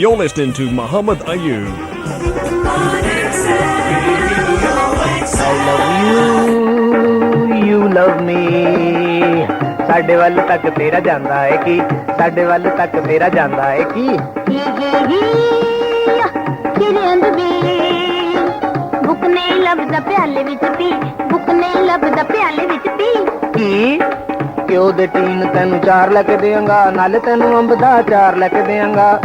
You're listening to Muhammad Ayub. I love you, you love me. ਸਾਡੇ ਵੱਲ ਤੱਕ ਤੇਰਾ ਜਾਂਦਾ ਹੈ ਕੀ, ਸਾਡੇ ਵੱਲ ਤੱਕ ਤੇਰਾ ਜਾਂਦਾ ਹੈ ਕੀ। ਤੇਰੇ ਅੰਦਰ ਬੁੱਕ ਨਹੀਂ ਲੱਭਦਾ ਪਿਆਲੇ ਵਿੱਚ ਪੀ, ਬੁੱਕ ਨਹੀਂ ਲੱਭਦਾ ਪਿਆਲੇ ਵਿੱਚ ਪੀ। ਕੀ ਕਿਉਂ ਦੇ ਟੀਨ ਤੈਨੂੰ 4 ਲੱਖ ਦੇਵਾਂਗਾ, ਨਾਲ ਤੈਨੂੰ ਅੰਬ ਦਾ 4 ਲੱਖ ਦੇਵਾਂਗਾ।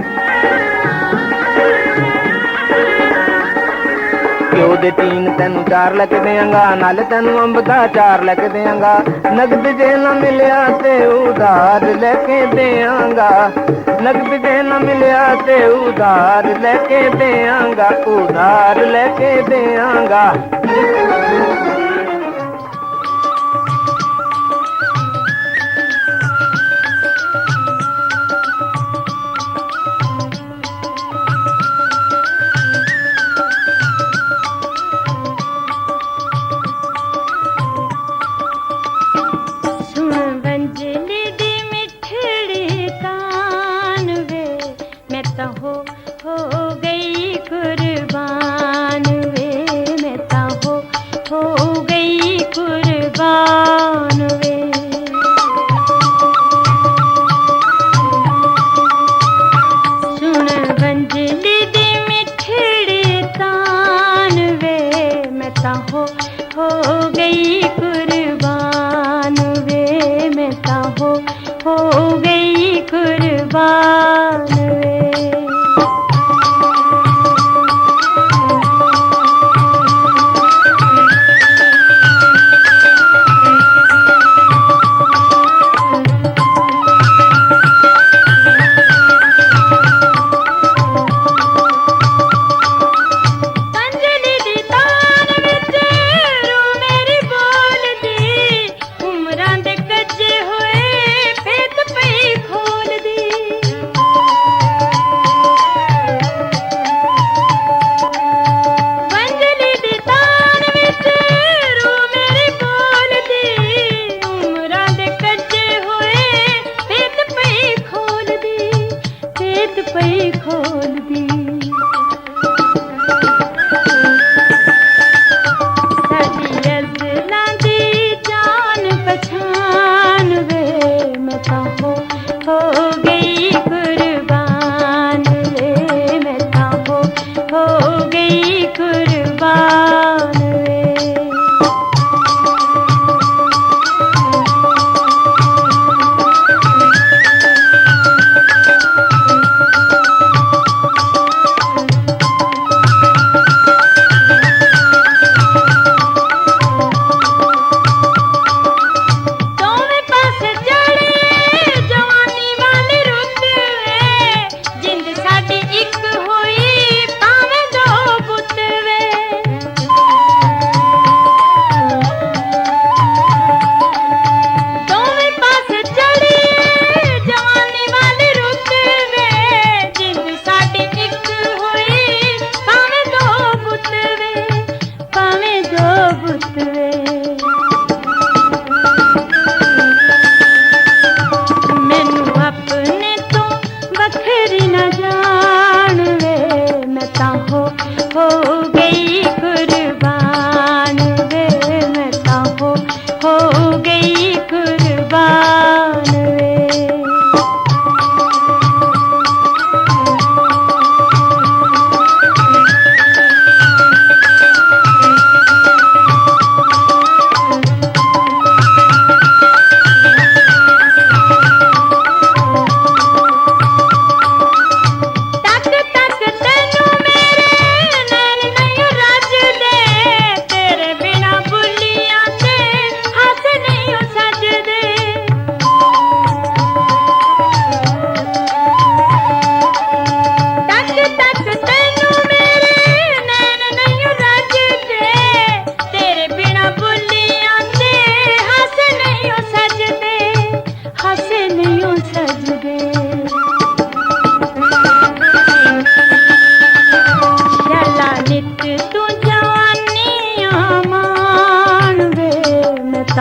ਕਿਉਂ ਦੇ ਟੀਨ ਤੈਨੂੰ 4 ਲੱਖ ਦੇਵਾਂਗਾ, ਨਾਲ ਤੈਨੂੰ ਅੰਬ ਦਾ 4 ਲੱਖ ਦੇਵਾਂਗਾ। ਨਗਦ ਜੇ ਨਾ ਮਿਲਿਆ ਤੇ ਉਧਾਰ ਲੈ ਕੇ ਦੇਵਾਂਗਾ, ਨਗਦ ਜੇ ਨਾ ਮਿਲਿਆ ਤੇ ਉਧਾਰ ਲੈ ਕੇ ਦੇਵਾਂਗਾ, ਉਧਾਰ ਲੈ ਕੇ ਦੇਵਾਂਗਾ।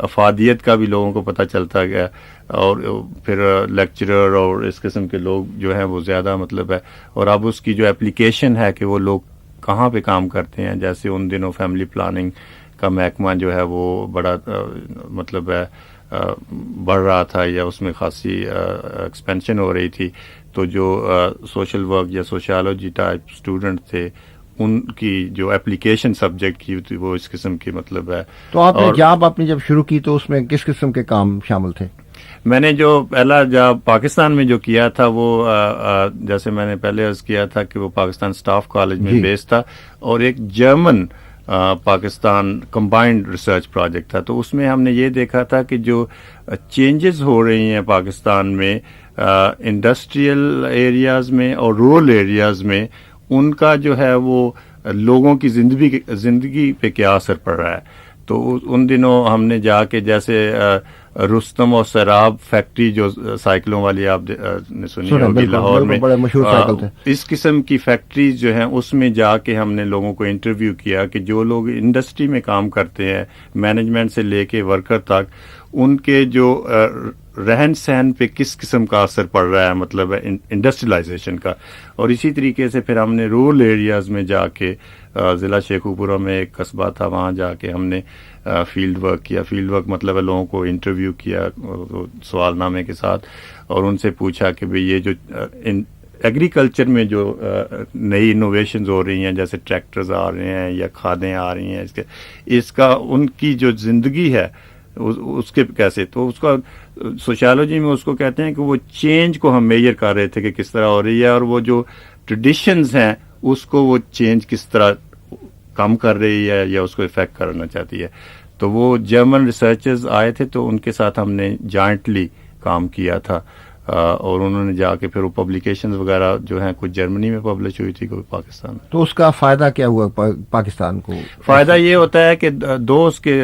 افادیت کا بھی لوگوں کو پتہ چلتا گیا, اور پھر لیکچرر اور اس قسم کے لوگ جو ہیں وہ زیادہ مطلب ہے, اور اب اس کی جو اپلیکیشن ہے کہ وہ لوگ کہاں پہ کام کرتے ہیں, جیسے ان دنوں فیملی پلاننگ کا محکمہ جو ہے وہ بڑا مطلب ہے بڑھ رہا تھا, یا اس میں خاصی ایکسپینشن ہو رہی تھی, تو جو سوشل ورک یا سوشیالوجی ٹائپ اسٹوڈنٹ تھے ان کی جو اپلیکیشن سبجیکٹ کی تھی وہ اس قسم کی مطلب ہے. تو آپ نے جاب آپ نے جب شروع کی تو اس میں کس قسم کے کام شامل تھے؟ میں نے جو پہلا جاب پاکستان میں جو کیا تھا وہ جیسے میں نے پہلے عرض کیا تھا کہ وہ پاکستان اسٹاف کالج میں بیس تھا, اور ایک German Pakistan combined research project تھا. تو اس میں ہم نے یہ دیکھا تھا کہ جو چینجز ہو رہی ہیں پاکستان میں انڈسٹریل ایریاز میں اور رورل ایریاز میں, ان کا جو ہے وہ لوگوں کی زندگی پہ کیا اثر پڑ رہا ہے. تو ان دنوں ہم نے جا کے جیسے رستم اور سیراب فیکٹری جو سائیکلوں والی آپ نے سنی ہوگی لاہور میں, اس قسم کی فیکٹریز جو ہیں اس میں جا کے ہم نے لوگوں کو انٹرویو کیا کہ جو لوگ انڈسٹری میں کام کرتے ہیں مینجمنٹ سے لے کے ورکر تک, ان کے جو رہن سہن پہ کس قسم کا اثر پڑ رہا ہے مطلب انڈسٹریلائزیشن کا. اور اسی طریقے سے پھر ہم نے رورل ایریاز میں جا کے ضلع شیخوپورہ میں ایک قصبہ تھا, وہاں جا کے ہم نے فیلڈ ورک کیا. فیلڈ ورک مطلب ہے لوگوں کو انٹرویو کیا سوال نامے کے ساتھ, اور ان سے پوچھا کہ بھئی یہ جو ایگریکلچر میں جو نئی انوویشنز ہو رہی ہیں جیسے ٹریکٹرز آ رہے ہیں یا کھادیں آ رہی ہیں, اس کا ان کی جو زندگی ہے اس کے کیسے, تو اس کا سوشیالوجی میں اس کو کہتے ہیں کہ وہ چینج کو ہم میجر کر رہے تھے کہ کس طرح ہو رہی ہے, اور وہ جو ٹریڈیشنز ہیں اس کو وہ چینج کس طرح کم کر رہی ہے یا اس کو افیکٹ کرنا چاہتی ہے. تو وہ جرمن ریسرچرز آئے تھے, تو ان کے ساتھ ہم نے جوائنٹلی کام کیا تھا, اور انہوں نے جا کے پھر وہ پبلیکیشنز وغیرہ جو ہیں کچھ جرمنی میں پبلش ہوئی تھی, کوئی پاکستان میں. تو اس کا فائدہ کیا ہوا پاکستان کو؟ فائدہ یہ ہوتا ہے کہ دو اس کے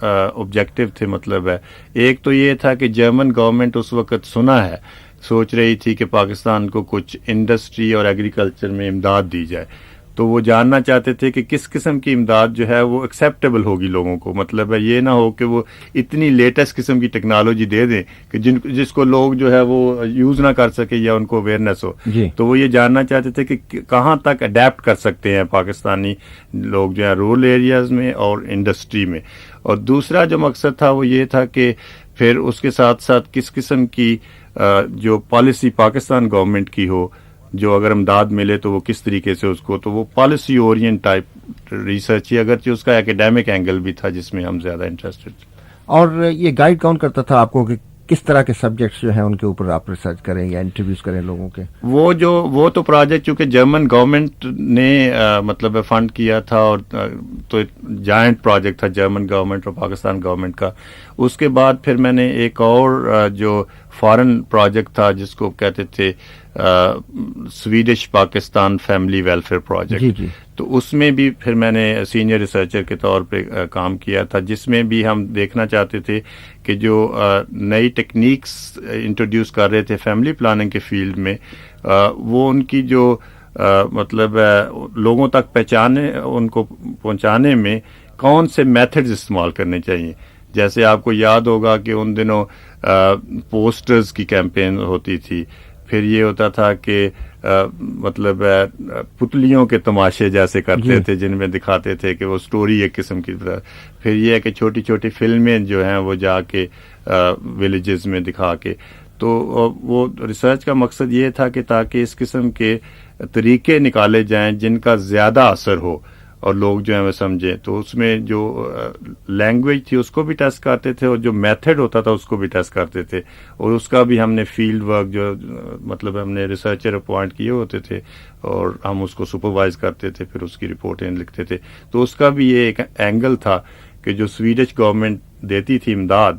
آبجیکٹو تھے, مطلب ہے ایک تو یہ تھا کہ جرمن گورنمنٹ اس وقت سوچ رہی تھی کہ پاکستان کو کچھ انڈسٹری اور ایگریکلچر میں امداد دی جائے, تو وہ جاننا چاہتے تھے کہ کس قسم کی امداد جو ہے وہ ایکسیپٹیبل ہوگی لوگوں کو, مطلب ہے یہ نہ ہو کہ وہ اتنی لیٹسٹ قسم کی ٹیکنالوجی دے دیں کہ جس کو لوگ جو ہے وہ یوز نہ کر سکے یا ان کو اویئرنیس ہو. تو وہ یہ جاننا چاہتے تھے کہ کہاں تک اڈیپٹ کر سکتے ہیں پاکستانی لوگ جو ہے رورل ایریاز میں اور انڈسٹری میں. اور دوسرا جو مقصد تھا وہ یہ تھا کہ پھر اس کے ساتھ ساتھ کس قسم کی جو پالیسی پاکستان گورنمنٹ کی ہو, جو اگر امداد ملے تو وہ کس طریقے سے اس کو, تو وہ policy Orient type research he, اگرچہ اس کا ایکیڈیمک اینگل بھی تھا جس میں ہم زیادہ انٹرسٹڈ تھے. اور یہ گائیڈ کون کرتا تھا آپ کو کہ کس طرح کے سبجیکٹس جو ہیں ان کے اوپر آپ ریسرچ کریں یا انٹرویوز کریں لوگوں کے؟ وہ تو پروجیکٹ چونکہ جرمن گورنمنٹ نے مطلب فنڈ کیا تھا, اور تو جائنٹ پروجیکٹ تھا جرمن گورنمنٹ اور پاکستان گورنمنٹ کا. اس کے بعد پھر میں نے ایک اور جو فارن پروجیکٹ تھا جس کو کہتے تھے Swedish Pakistan family welfare project, تو اس میں بھی پھر میں نے سینئر ریسرچر کے طور پہ کام کیا تھا, جس میں بھی ہم دیکھنا چاہتے تھے کہ جو نئی ٹیکنیکس انٹروڈیوس کر رہے تھے فیملی پلاننگ کے فیلڈ میں, وہ ان کی جو مطلب لوگوں تک ان کو پہنچانے میں کون سے میتھڈز استعمال کرنے چاہیے. جیسے آپ کو یاد ہوگا کہ ان دنوں پوسٹرز کی کیمپین ہوتی تھی, پھر یہ ہوتا تھا کہ مطلب پتلیوں کے تماشے جیسے کرتے تھے جن میں دکھاتے تھے کہ وہ سٹوری ایک قسم کی. پھر یہ ہے کہ چھوٹی چھوٹی فلمیں جو ہیں وہ جا کے ولیجز میں دکھا کے, تو وہ ریسرچ کا مقصد یہ تھا کہ تاکہ اس قسم کے طریقے نکالے جائیں جن کا زیادہ اثر ہو اور لوگ جو ہیں وہ سمجھیں. تو اس میں جو لینگویج تھی اس کو بھی ٹیسٹ کرتے تھے, اور جو میتھڈ ہوتا تھا اس کو بھی ٹیسٹ کرتے تھے, اور اس کا بھی ہم نے فیلڈ ورک جو مطلب ہم نے ریسرچر اپوائنٹ کیے ہوتے تھے اور ہم اس کو سپروائز کرتے تھے, پھر اس کی رپورٹیں لکھتے تھے. تو اس کا بھی یہ ایک اینگل تھا کہ جو سویڈش گورنمنٹ دیتی تھی امداد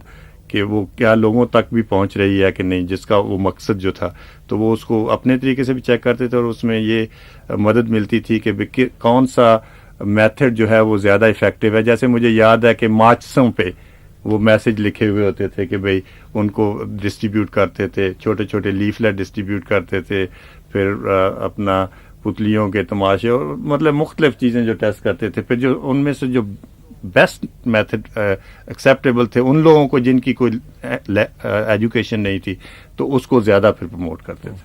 کہ وہ کیا لوگوں تک بھی پہنچ رہی ہے کہ نہیں, جس کا وہ مقصد جو تھا, تو وہ اس کو اپنے طریقے سے بھی چیک کرتے تھے, اور اس میں یہ مدد ملتی تھی کہ کون سا میتھڈ جو ہے وہ زیادہ افیکٹو ہے. جیسے مجھے یاد ہے کہ ماچسوں پہ وہ میسج لکھے ہوئے ہوتے تھے کہ بھئی ان کو ڈسٹریبیوٹ کرتے تھے, چھوٹے چھوٹے لیفلیٹ ڈسٹریبیوٹ کرتے تھے, پھر اپنا پتلیوں کے تماشے اور مطلب مختلف چیزیں جو ٹیسٹ کرتے تھے. پھر جو ان میں سے جو بیسٹ میتھڈ ایکسیپٹیبل تھے ان لوگوں کو جن کی کوئی ایجوکیشن نہیں تھی، تو اس کو زیادہ پھر پروموٹ کرتے تھے.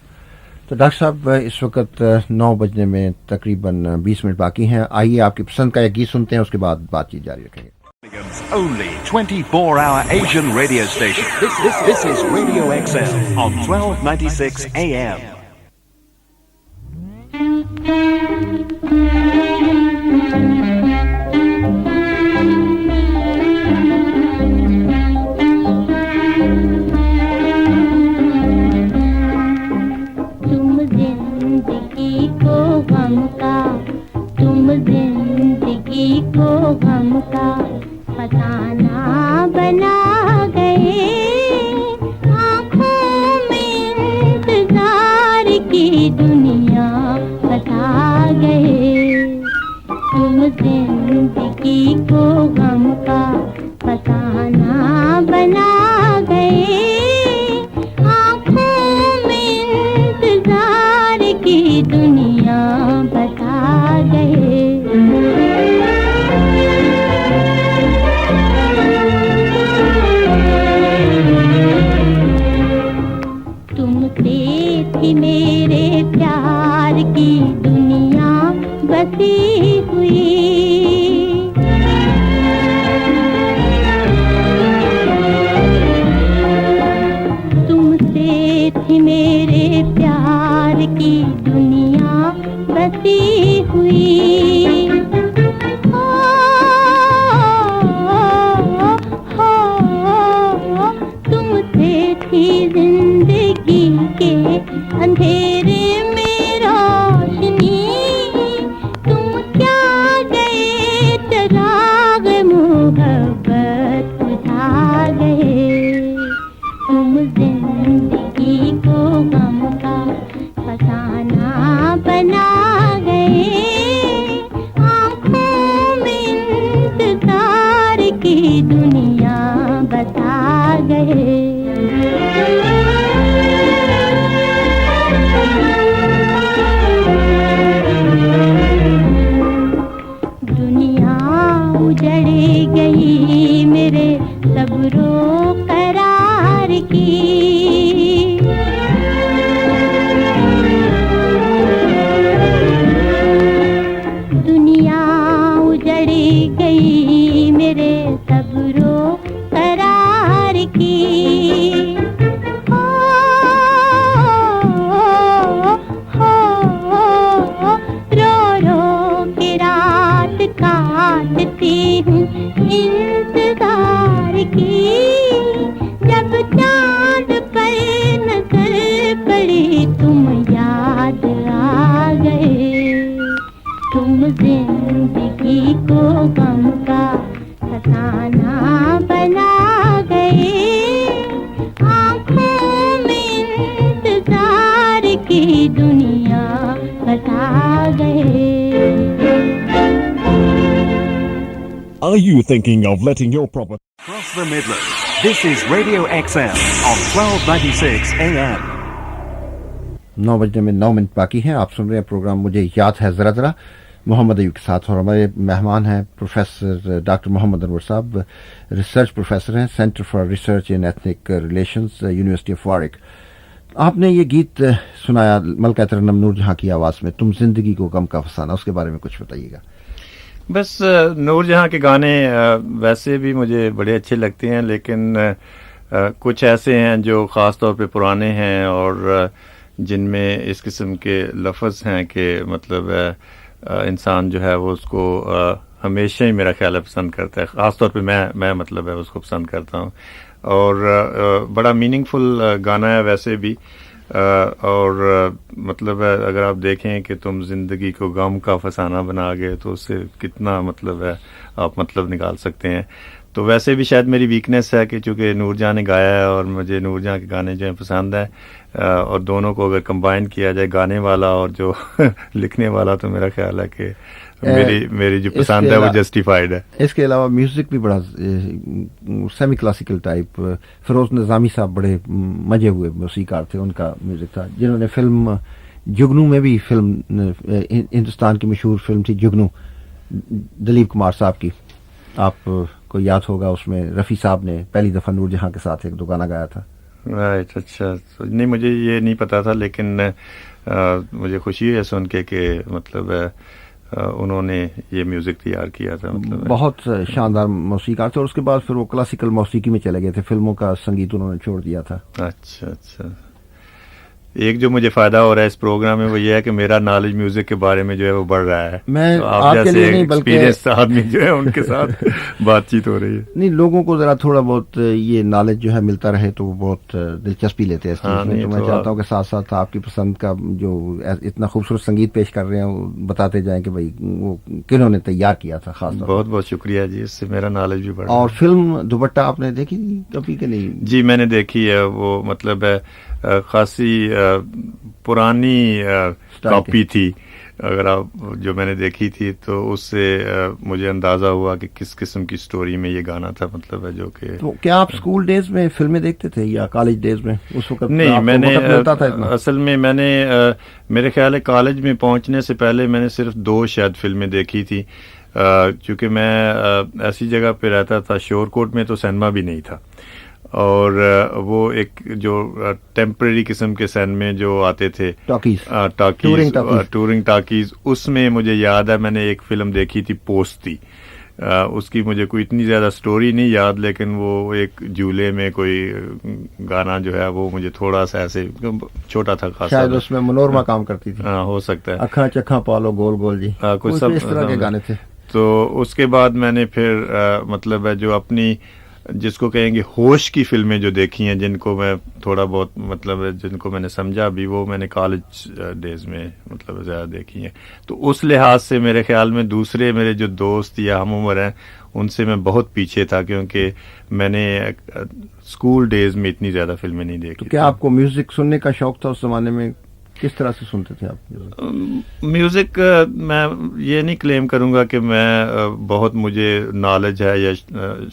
تو ڈاکٹر صاحب اس وقت 9 بجنے میں تقریباً 20 منٹ باقی ہیں. آئیے آپ کی پسند کا ایک گیت سنتے ہیں، اس کے بعد بات چیت جاری رکھیں گے. Only 24-hour Asian radio station. This is Radio XL on 1296 AM. تم زندگی کو غم کا، تم زندگی کو غم کا فسانہ بنا گئے، آنکھوں میں انتظار کی دنیا بتا گئے. تم زندگی کو غم کا فسانہ بنا گئے، آنکھوں میں انتظار کی دنیا بتا گئے. میرے پیار کی دنیا بسی ہوئی، تم سے تھی میرے پیار کی دنیا بسی ہوئی. تم سے تھی زندگی کے اندھیرے میں روشنی، تم کیا گئے چراغ محبت بجھا گئے. تم زندگی کو غم کا فسانہ بنا گئے، آنکھوں میں انتظار کی دنیا بتا گئے. دنیا اجڑ گئی میرے صبر و قرار کی، دنیا اجڑ گئی میرے صبر و قرار کی. کاٹتی ہوں انتظار کی، جب چاند پر نظر پڑی تم یاد آ گئے. تم زندگی کو غم کا فسانہ بنا گئے، آنکھوں میں انتظار کی دنیا بتا گئے. Are you thinking of letting your property Across the Midlands, this is Radio XL on 1296 AM. 9 بجنے میں 9 منٹ باقی ہیں. آپ سن رہے ہیں پروگرام مجھے یاد ہے ذرا ذرا محمد ایوب کے ساتھ، اور ہمارے مہمان ہیں پروفیسر ڈاکٹر محمد انور صاحب، ریسرچ پروفیسر ہیں centre for research in ethnic relations, university of walk. آپ نے یہ گیت سنایا ملکہ ترنم نور جہاں کی آواز میں، تم زندگی کو غم کا فسانہ، اس کے بارے میں کچھ بتائیے گا. بس نور جہاں کے گانے ویسے بھی مجھے بڑے اچھے لگتے ہیں، لیکن کچھ ایسے ہیں جو خاص طور پہ پرانے ہیں اور جن میں اس قسم کے لفظ ہیں کہ مطلب انسان جو ہے وہ اس کو ہمیشہ ہی میرا خیال ہے پسند کرتا ہے. خاص طور پہ میں مطلب ہے اس کو پسند کرتا ہوں، اور بڑا میننگ فل گانا ہے ویسے بھی. اور مطلب ہے اگر آپ دیکھیں کہ تم زندگی کو غم کا فسانہ بنا گئے تو اس سے کتنا مطلب ہے آپ مطلب نکال سکتے ہیں. تو ویسے بھی شاید میری ویکنیس ہے کہ چونکہ نور جہاں نے گایا ہے اور مجھے نور جہاں کے گانے جو ہیں پسند ہیں، اور دونوں کو اگر کمبائن کیا جائے گانے والا اور جو لکھنے والا، تو میرا خیال ہے کہ میری جو پسند ہے وہ جسٹیفائڈ ہے. اس کے علاوہ میوزک بھی بڑا سیمی کلاسیکل ٹائپ. فیروز نظامی صاحب بڑے مزے ہوئے موسیقار تھے، ان کا میوزک تھا، جنہوں نے فلم جگنو میں بھی، فلم ہندوستان کی مشہور فلم تھی جگنو دلیپ کمار صاحب کی، آپ کو یاد ہوگا اس میں رفیع صاحب نے پہلی دفعہ نور جہاں کے ساتھ ایک دو گانا گایا تھا. رائٹ. اچھا, نہیں مجھے یہ نہیں پتا تھا, لیکن مجھے خوشی ہے سن کے کہ مطلب انہوں نے یہ میوزک تیار کیا تھا. مطلب بہت شاندار موسیقار تھے, اور اس کے بعد پھر وہ کلاسیکل موسیقی میں چلے گئے تھے, فلموں کا سنگیت انہوں نے چھوڑ دیا تھا. اچھا اچھا. ایک جو مجھے فائدہ ہو رہا ہے اس پروگرام میں وہ یہ ہے کہ میرا نالج میوزک کے بارے میں جو ہے وہ بڑھ رہا ہے. میں آپ جیسے ایکسپیرینس آدمی جو ہے ان کے ساتھ بات چیت ہو رہی ہے. نہیں, لوگوں کو ذرا تھوڑا بہت یہ نالج جو ہے ملتا رہے تو وہ بہت دلچسپی لیتے ہیں اس چیز میں. تو میں چاہتا ہوں کہ ساتھ ساتھ آپ کی پسند کا جو اتنا خوبصورت سنگیت پیش کر رہے ہیں وہ بتاتے جائیں کہ بھائی وہ کنہوں نے تیار کیا تھا. خاص بہت بہت شکریہ جی, اس سے میرا نالج بھی بڑھا. اور فلم دوپٹہ آپ نے دیکھی کبھی کہ نہیں؟ جی میں نے دیکھی ہے. وہ مطلب ہے خاصی پرانی کاپی تھی, اگر آپ جو میں نے دیکھی تھی تو اس سے مجھے اندازہ ہوا کہ کس قسم کی سٹوری میں یہ گانا تھا. مطلب ہے جو کہ تو کیا آپ اسکول ڈیز میں فلمیں دیکھتے تھے یا کالج ڈیز میں اس وقت؟ نہیں, میں نے اصل میں میں نے میرے خیال ہے کالج میں پہنچنے سے پہلے میں نے صرف 2 شاید فلمیں دیکھی تھی, چونکہ میں ایسی جگہ پہ رہتا تھا شور کوٹ میں تو سینما بھی نہیں تھا, اور وہ ایک جو ٹیمپرری قسم کے سینمے جو آتے تھے ٹورنگ ٹاکیز, اس میں مجھے یاد ہے میں نے ایک فلم دیکھی تھی پوستی. اس کی مجھے کوئی اتنی زیادہ سٹوری نہیں یاد, لیکن وہ ایک جھولے میں کوئی گانا جو ہے وہ مجھے تھوڑا سا ایسے چھوٹا تھا خاصا, شاید اس میں منورما کام کرتی تھی. ہو سکتا ہے, اکھاں چکھاں پالو گول گول جی, کچھ سب اس طرح کے گانے تھے. تو اس کے بعد میں نے پھر مطلب ہے جو اپنی جس کو کہیں گے ہوش کی فلمیں جو دیکھی ہیں, جن کو میں تھوڑا بہت مطلب جن کو میں نے سمجھا بھی, وہ میں نے کالج ڈیز میں مطلب زیادہ دیکھی ہیں. تو اس لحاظ سے میرے خیال میں دوسرے میرے جو دوست یا ہم عمر ہیں ان سے میں بہت پیچھے تھا, کیونکہ میں نے اسکول ڈیز میں اتنی زیادہ فلمیں نہیں دیکھی. تو کیا آپ کو میوزک سننے کا شوق تھا اس زمانے میں؟ کس طرح سے سنتے تھے آپ میوزک؟ میں یہ نہیں کلیم کروں گا کہ میں بہت مجھے نالج ہے یا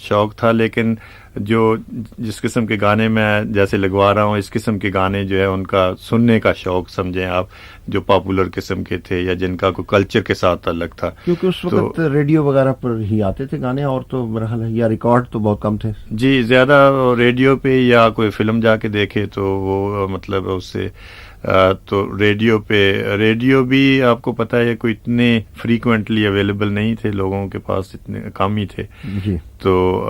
شوق تھا, لیکن جو جس قسم کے گانے میں جیسے لگوا رہا ہوں, اس قسم کے گانے جو ہے ان کا سننے کا شوق سمجھیں آپ, جو پاپولر قسم کے تھے یا جن کا کوئی کلچر کے ساتھ تعلق تھا. کیونکہ اس وقت ریڈیو وغیرہ پر ہی آتے تھے گانے, اور تو میرا خیال ہے یا ریکارڈ تو بہت کم تھے. جی, زیادہ ریڈیو پہ یا کوئی فلم جا کے دیکھے تو وہ مطلب اس سے تو ریڈیو بھی آپ کو پتہ ہے کوئی اتنے فریکوینٹلی اویلیبل نہیں تھے, لوگوں کے پاس اتنے کم ہی تھے. جی, تو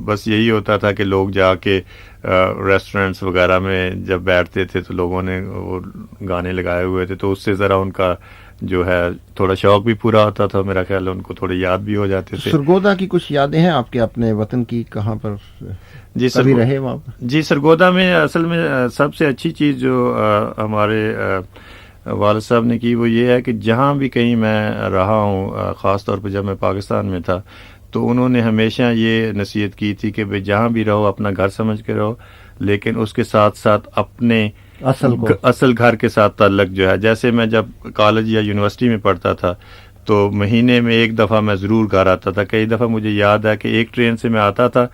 بس یہی ہوتا تھا کہ لوگ جا کے ریسٹورینٹس وغیرہ میں جب بیٹھتے تھے تو لوگوں نے وہ گانے لگائے ہوئے تھے, تو اس سے ذرا ان کا جو ہے تھوڑا شوق بھی پورا ہوتا تھا. میرا خیال ہے ان کو تھوڑے یاد بھی ہو جاتے تھے. سرگودا کی کچھ یادیں ہیں آپ کے اپنے وطن کی؟ کہاں پر جی کبھی رہے وہاں پر؟ جی, سرگودا میں اصل میں سب سے اچھی چیز جو ہمارے والد صاحب نے کی وہ یہ ہے کہ جہاں بھی کہیں میں رہا ہوں, خاص طور پہ جب میں پاکستان میں تھا, تو انہوں نے ہمیشہ یہ نصیحت کی تھی کہ بھئی جہاں بھی رہو اپنا گھر سمجھ کے رہو, لیکن اس کے ساتھ ساتھ اپنے اصل گھر کے ساتھ تعلق جو ہے. جیسے میں جب کالج یا یونیورسٹی میں پڑھتا تھا تو مہینے میں 1 دفعہ میں ضرور گھر آتا تھا. کئی دفعہ مجھے یاد ہے کہ ایک ٹرین سے میں آتا تھا,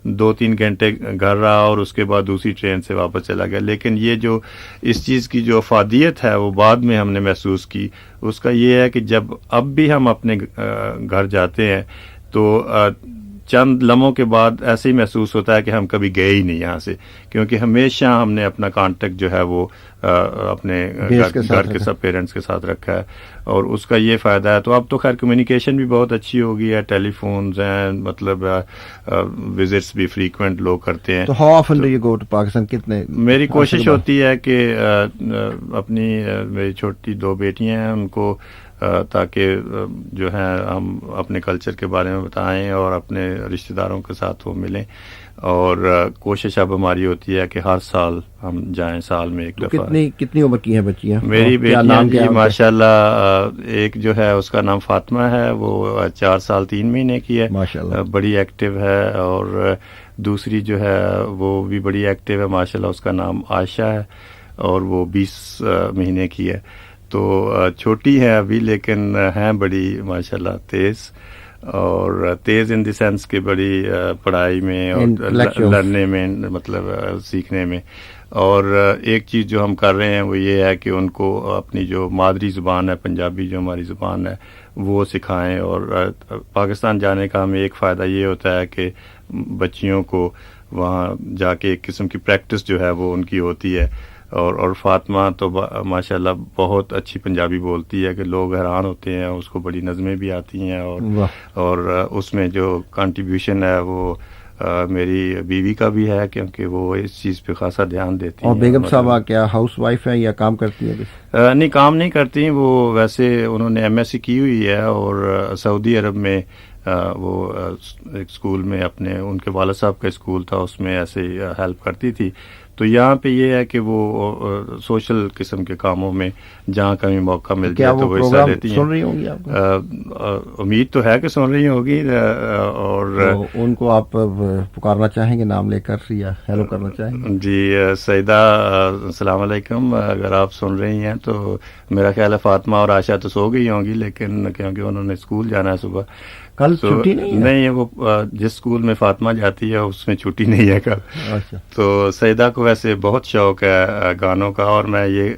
2-3 گھنٹے گھر رہا اور اس کے بعد دوسری ٹرین سے واپس چلا گیا. لیکن یہ جو اس چیز کی جو افادیت ہے وہ بعد میں ہم نے محسوس کی. اس کا یہ ہے کہ جب اب بھی ہم اپنے گھر جاتے ہیں تو چند لمحوں کے بعد ایسے ہی محسوس ہوتا ہے کہ ہم کبھی گئے ہی نہیں یہاں سے, کیونکہ ہمیشہ ہم نے اپنا کانٹیکٹ جو ہے وہ اپنے گھر کے سب پیرنٹس کے ساتھ رکھا ہے, اور اس کا یہ فائدہ ہے. تو اب تو خیر کمیونیکیشن بھی بہت اچھی ہو گئی ہے, ٹیلی فونز ہیں, مطلب وزٹس بھی فریکوینٹ لوگ کرتے ہیں. تو how often do you go to Pakistan? کتنے؟ میری کوشش ہوتی ہے کہ اپنی میری چھوٹی 2 بیٹیاں ہیں ان کو تاکہ جو ہے ہم اپنے کلچر کے بارے میں بتائیں اور اپنے رشتہ داروں کے ساتھ وہ ملیں, اور کوشش اب ہماری ہوتی ہے کہ ہر سال ہم جائیں, سال میں 1 دفعہ. کتنی عمر کی ہیں بچیاں؟ میری بیٹیاں جی ماشاءاللہ, ایک جو ہے اس کا نام فاطمہ ہے, وہ 4 سال 3 مہینے کی ہے, ماشاءاللہ بڑی ایکٹیو ہے, اور دوسری جو ہے وہ بھی بڑی ایکٹیو ہے ماشاءاللہ, اس کا نام عائشہ ہے اور وہ 20 مہینے کی ہے. تو چھوٹی ہے ابھی لیکن ہیں بڑی ماشاءاللہ تیز, اور تیز ان دی سینس کہ بڑی پڑھائی میں اور لڑنے میں, مطلب سیکھنے میں. اور ایک چیز جو ہم کر رہے ہیں وہ یہ ہے کہ ان کو اپنی جو مادری زبان ہے پنجابی جو ہماری زبان ہے وہ سکھائیں. اور پاکستان جانے کا ہمیں ایک فائدہ یہ ہوتا ہے کہ بچیوں کو وہاں جا کے ایک قسم کی پریکٹس جو ہے وہ ان کی ہوتی ہے. اور فاطمہ تو ماشاءاللہ بہت اچھی پنجابی بولتی ہے کہ لوگ حیران ہوتے ہیں. اس کو بڑی نظمیں بھی آتی ہیں اور اس میں جو کنٹریبیوشن ہے وہ میری بیوی کا بھی ہے کیونکہ وہ اس چیز پہ خاصا دھیان دیتی ہیں. اور بیگم صاحبہ کیا ہاؤس وائف ہے یا کام کرتی ہیں؟ نہیں کام نہیں کرتی. وہ ویسے انہوں نے ایم ایس سی کی ہوئی ہے اور سعودی عرب میں وہ ایک اسکول میں اپنے ان کے والد صاحب کا اسکول تھا اس میں ایسے ہیلپ کرتی تھی. تو یہاں پہ یہ ہے کہ وہ سوشل قسم کے کاموں میں جہاں کہیں موقع مل جائے تو وہ حصہ لیتی ہیں. سن رہی ہوں گی آپ؟ امید تو ہے کہ سن رہی ہوگی. اور ان کو آپ پکارنا چاہیں گے نام لے کر یا ہیلو کرنا چاہیں گے؟ جی سیدہ السلام علیکم. اگر آپ سن رہی ہیں تو میرا خیال ہے فاطمہ اور عائشہ تو سو گئی ہوں گی لیکن کیونکہ انہوں نے اسکول جانا ہے صبح. کل چھٹی نہیں ہے؟ نہیں وہ جس اسکول میں فاطمہ جاتی ہے اس میں چھٹی نہیں ہے کل. اچھا. تو سیدہ کو ویسے بہت شوق ہے گانوں کا اور میں یہ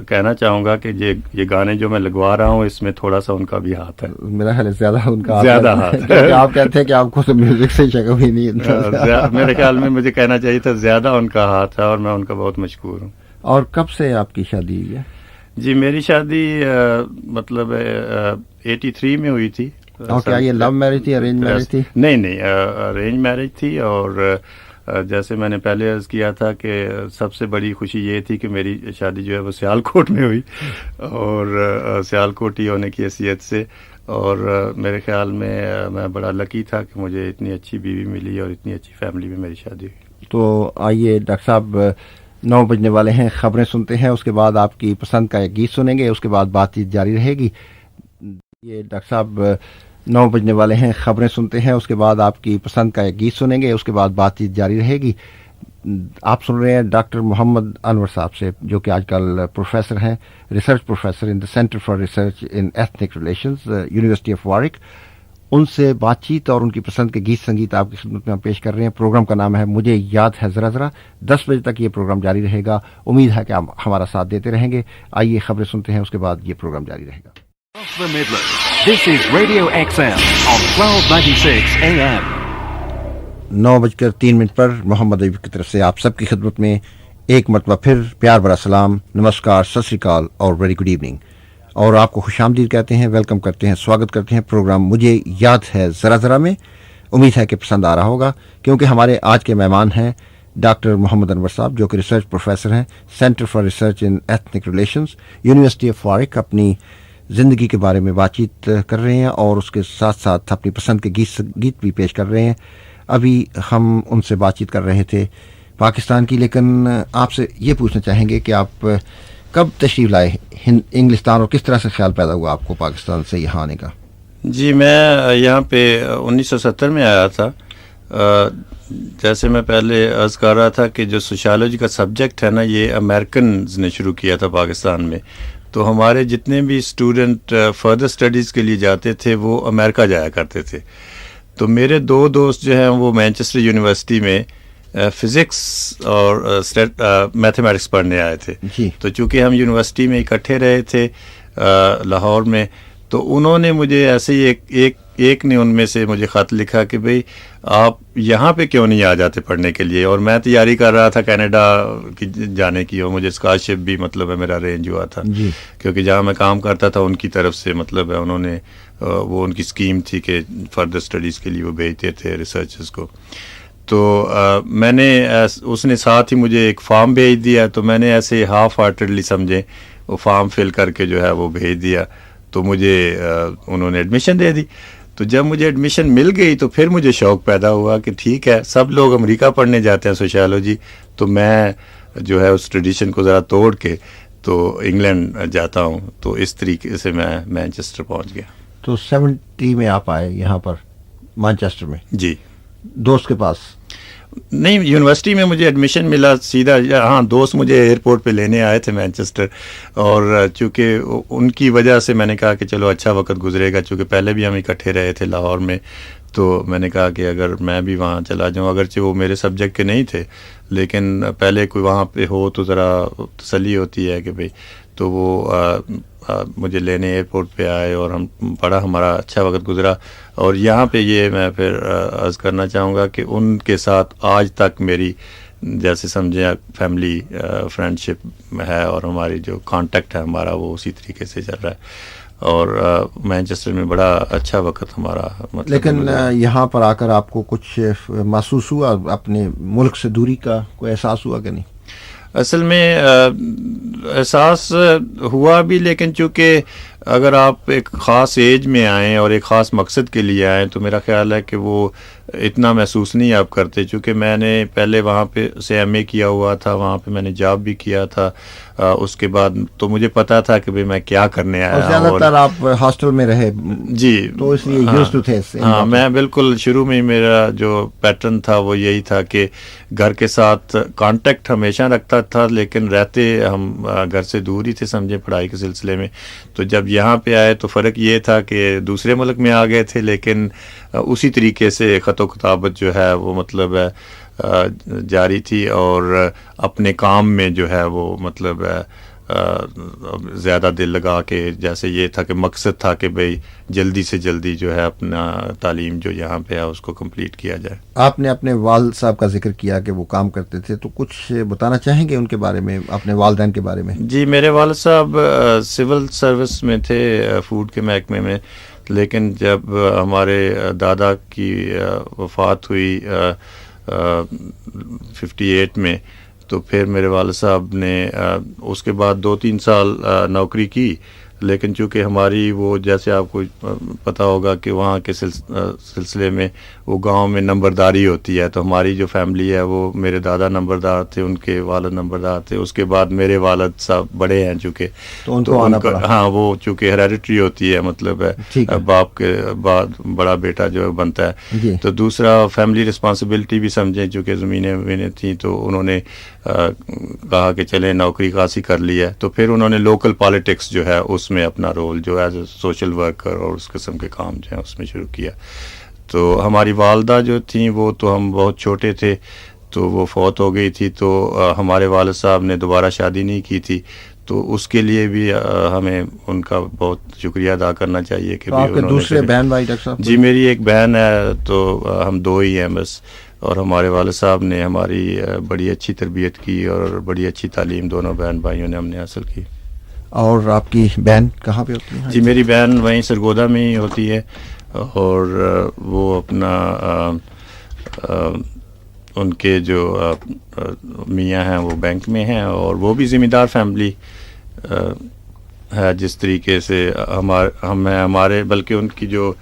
کہنا چاہوں گا کہ یہ گانے جو میں لگوا رہا ہوں اس میں تھوڑا سا ان کا بھی ہاتھ ہے. میرا خیال ہے زیادہ ان کا زیادہ ہاتھ ہے. آپ کہتے ہیں کہ آپ کو تو میوزک سے شغف ہی نہیں. میرے خیال میں مجھے کہنا چاہیے تھا زیادہ ان کا ہاتھ ہے اور میں ان کا بہت مشکور ہوں. اور کب سے آپ کی شادی ہوئی ہے؟ جی میری شادی مطلب 83 میں ہوئی تھی. اور کیا یہ لو میرج تھی ارینج میرج تھی؟ نہیں ارینج میرج تھی. اور جیسے میں نے پہلے عرض کیا تھا کہ سب سے بڑی خوشی یہ تھی کہ میری شادی جو ہے وہ سیالکوٹ میں ہوئی اور سیالکوٹی ہونے کی حیثیت سے. اور میرے خیال میں بڑا لکی تھا کہ مجھے اتنی اچھی بیوی ملی اور اتنی اچھی فیملی میں میری شادی ہوئی. تو آئیے ڈاکٹر صاحب 9 بجنے والے ہیں, خبریں سنتے ہیں, اس کے بعد آپ کی پسند کا ایک گیت سنیں گے, اس کے بعد بات چیت جاری رہے گی. یہ ڈاکٹر صاحب 9 بجنے والے ہیں, خبریں سنتے ہیں, اس کے بعد آپ کی پسند کا ایک گیت سنیں گے, اس کے بعد بات چیت جاری رہے گی. آپ سن رہے ہیں ڈاکٹر محمد انور صاحب سے, جو کہ آج کل پروفیسر ہیں, research professor in the centre for research in ethnic relations, university of Warwick. ان سے بات چیت اور ان کی پسند کے گیت سنگیت آپ کی خدمت میں ہم پیش کر رہے ہیں. پروگرام کا نام ہے مجھے یاد ہے ذرا ذرا. 10 بجے تک یہ پروگرام جاری رہے گا. امید ہے کہ آپ ہمارا ساتھ دیتے رہیں گے. آئیے خبریں سنتے ہیں, اس کے بعد یہ پروگرام جاری رہے گا. Across the Midlands, this is Radio XM on 1296 AM. 9:03 پر محمد ایوب کی طرف سے آپ سب کی خدمت میں ایک مرتبہ پھر پیار بھرا سلام, نمسکار, ست سری اکال اور ویری گڈ ایوننگ. اور آپ کو خوش آمدید کہتے ہیں, ویلکم کرتے ہیں, سواگت کرتے ہیں پروگرام مجھے یاد ہے ذرا ذرا میں. امید ہے کہ پسند آ رہا ہوگا, کیونکہ ہمارے آج کے مہمان ہیں ڈاکٹر محمد انور صاحب, جو کہ ریسرچ پروفیسر ہیں centre for research in ethnic relations, university of walk. اپنی زندگی کے بارے میں بات چیت کر رہے ہیں اور اس کے ساتھ ساتھ اپنی پسند کے گیت بھی پیش کر رہے ہیں. ابھی ہم ان سے بات چیت کر رہے تھے پاکستان کی, لیکن آپ سے یہ پوچھنا چاہیں گے کہ آپ کب تشریف لائے انگلستان, اور کس طرح سے خیال پیدا ہوا آپ کو پاکستان سے یہاں آنے کا؟ جی میں یہاں پہ 1970 میں آیا تھا. جیسے میں پہلے عرض کر رہا تھا کہ جو سوشیالوجی کا سبجیکٹ ہے نا, یہ امریکنز نے شروع کیا تھا پاکستان میں. تو ہمارے جتنے بھی اسٹوڈنٹ فردر اسٹڈیز کے لیے جاتے تھے وہ امریکہ جایا کرتے تھے. تو میرے 2 دوست جو ہیں وہ مینچسٹر یونیورسٹی میں فزکس اور میتھمیٹکس پڑھنے آئے تھے. تو چونکہ ہم یونیورسٹی میں اکٹھے رہے تھے لاہور میں, تو انہوں نے مجھے ایسے ہی ایک نے ان میں سے مجھے خط لکھا کہ بھئی آپ یہاں پہ کیوں نہیں آ جاتے پڑھنے کے لیے. اور میں تیاری کر رہا تھا کینیڈا کی جانے کی, اور مجھے اسکالرشپ بھی مطلب ہے میرا ارینج ہوا تھا, کیونکہ جہاں میں کام کرتا تھا ان کی طرف سے مطلب ہے انہوں نے وہ ان کی اسکیم تھی کہ فردر اسٹڈیز کے لیے وہ بھیجتے تھے ریسرچرز کو. تو میں نے اس نے ساتھ ہی مجھے ایک فارم بھیج دیا, تو میں نے ایسے ہاف ہارٹیڈلی سمجھے وہ فارم فل کر کے جو ہے وہ بھیج دیا. تو مجھے انہوں نے ایڈمیشن دے دی. تو جب مجھے ایڈمیشن مل گئی تو پھر مجھے شوق پیدا ہوا کہ ٹھیک ہے, سب لوگ امریکہ پڑھنے جاتے ہیں سوشیالوجی, تو میں جو ہے اس ٹریڈیشن کو ذرا توڑ کے تو انگلینڈ جاتا ہوں. تو اس طریقے سے میں مینچسٹر پہنچ گیا. تو 70 میں آپ آئے یہاں پر مانچسٹر میں؟ جی. دوست کے پاس نہیں, یونیورسٹی میں مجھے ایڈمیشن ملا سیدھا. ہاں دوست مجھے ایئرپورٹ پہ لینے آئے تھے مینچسٹر, اور چونکہ ان کی وجہ سے میں نے کہا کہ چلو اچھا وقت گزرے گا, چونکہ پہلے بھی ہم اکٹھے رہے تھے لاہور میں. تو میں نے کہا کہ اگر میں بھی وہاں چلا جاؤں, اگرچہ وہ میرے سبجیکٹ کے نہیں تھے لیکن پہلے کوئی وہاں پہ ہو تو ذرا تسلی ہوتی ہے کہ بھئی تو وہ مجھے لینے ایئرپورٹ پہ آئے اور بڑا ہمارا اچھا وقت گزرا. اور یہاں پہ یہ میں پھر عرض کرنا چاہوں گا کہ ان کے ساتھ آج تک میری جیسے سمجھیں فیملی فرینڈ شپ ہے اور ہماری جو کانٹیکٹ ہے ہمارا وہ اسی طریقے سے چل رہا ہے. اور مینچسٹر میں بڑا اچھا وقت ہمارا مطلب. لیکن یہاں پر آ کر آپ کو کچھ محسوس ہوا, اپنے ملک سے دوری کا کوئی احساس ہوا کہ نہیں؟ اصل میں احساس ہوا بھی, لیکن چونکہ اگر آپ ایک خاص ایج میں آئیں اور ایک خاص مقصد کے لیے آئیں تو میرا خیال ہے کہ وہ اتنا محسوس نہیں آپ کرتے. چونکہ میں نے پہلے وہاں پہ سے ایم اے کیا ہوا تھا, وہاں پہ میں نے جاب بھی کیا تھا, اس کے بعد تو مجھے پتا تھا کہ بھئی میں کیا کرنے آیا ہوں. زیادہ تر آپ ہاسٹل میں رہے جی, تو اس لیے یوز ٹو تھے. ہاں, میں بالکل شروع میں میرا جو پیٹرن تھا وہ یہی تھا کہ گھر کے ساتھ کانٹیکٹ ہمیشہ رکھتا تھا, لیکن رہتے ہم گھر سے دور ہی تھے سمجھے پڑھائی کے سلسلے میں. تو جب یہاں پہ آئے تو فرق یہ تھا کہ دوسرے ملک میں آ گئے تھے, لیکن اسی طریقے سے خط و کتابت جو ہے وہ مطلب ہے جاری تھی, اور اپنے کام میں جو ہے وہ مطلب زیادہ دل لگا کے, جیسے یہ تھا کہ مقصد تھا کہ بھئی جلدی سے جلدی جو ہے اپنا تعلیم جو یہاں پہ ہے اس کو کمپلیٹ کیا جائے. آپ نے اپنے والد صاحب کا ذکر کیا کہ وہ کام کرتے تھے, تو کچھ بتانا چاہیں گے ان کے بارے میں, اپنے والدین کے بارے میں؟ جی, میرے والد صاحب سول سروس میں تھے, فوڈ کے محکمے میں, لیکن جب ہمارے دادا کی وفات ہوئی 58 میں, تو پھر میرے والد صاحب نے اس کے بعد 2-3 سال نوکری کی. لیکن چونکہ ہماری وہ جیسے آپ کو پتہ ہوگا کہ وہاں کے سلسلے میں وہ گاؤں میں نمبرداری ہوتی ہے, تو ہماری جو فیملی ہے وہ میرے دادا نمبردار تھے, ان کے والد نمبردار تھے, اس کے بعد میرے والد صاحب بڑے ہیں چونکہ, تو ان کو آنا پڑا. ہاں, وہ چونکہ ہیریڈیٹری ہوتی ہے, مطلب ہے باپ کے بعد بڑا بیٹا جو بنتا ہے. تو دوسرا فیملی رسپانسبلٹی بھی سمجھیں, چونکہ زمینیں تھیں تو انہوں نے کہا کہ چلیں نوکری خاصی کر لی ہے, تو پھر انہوں نے لوکل پالیٹکس جو ہے اس میں اپنا رول جو ایز اے سوشل ورکر اور اس قسم کے کام جو ہیں اس میں شروع کیا. تو ہماری والدہ جو تھیں وہ تو ہم بہت چھوٹے تھے تو وہ فوت ہو گئی تھی, تو ہمارے والد صاحب نے دوبارہ شادی نہیں کی تھی, تو اس کے لیے بھی ہمیں ان کا بہت شکریہ ادا کرنا چاہیے کہ آپ کے دوسرے بہن بھائی ڈاکٹر صاحب؟ جی, میری ایک بہن ہے, تو ہم 2 ہی ہیں بس, اور ہمارے والد صاحب نے ہماری بڑی اچھی تربیت کی اور بڑی اچھی تعلیم دونوں بہن بھائیوں نے ہم نے حاصل کی. اور آپ کی بہن کہاں پہ ہوتی ہے؟ جی, میری بہن وہیں سرگودا میں ہی ہوتی ہے, اور وہ اپنا ان کے جو میاں ہیں وہ بینک میں ہیں, اور وہ بھی ذمہ دار فیملی ہے. جس طریقے سے ہمارے بلکہ ان کی جو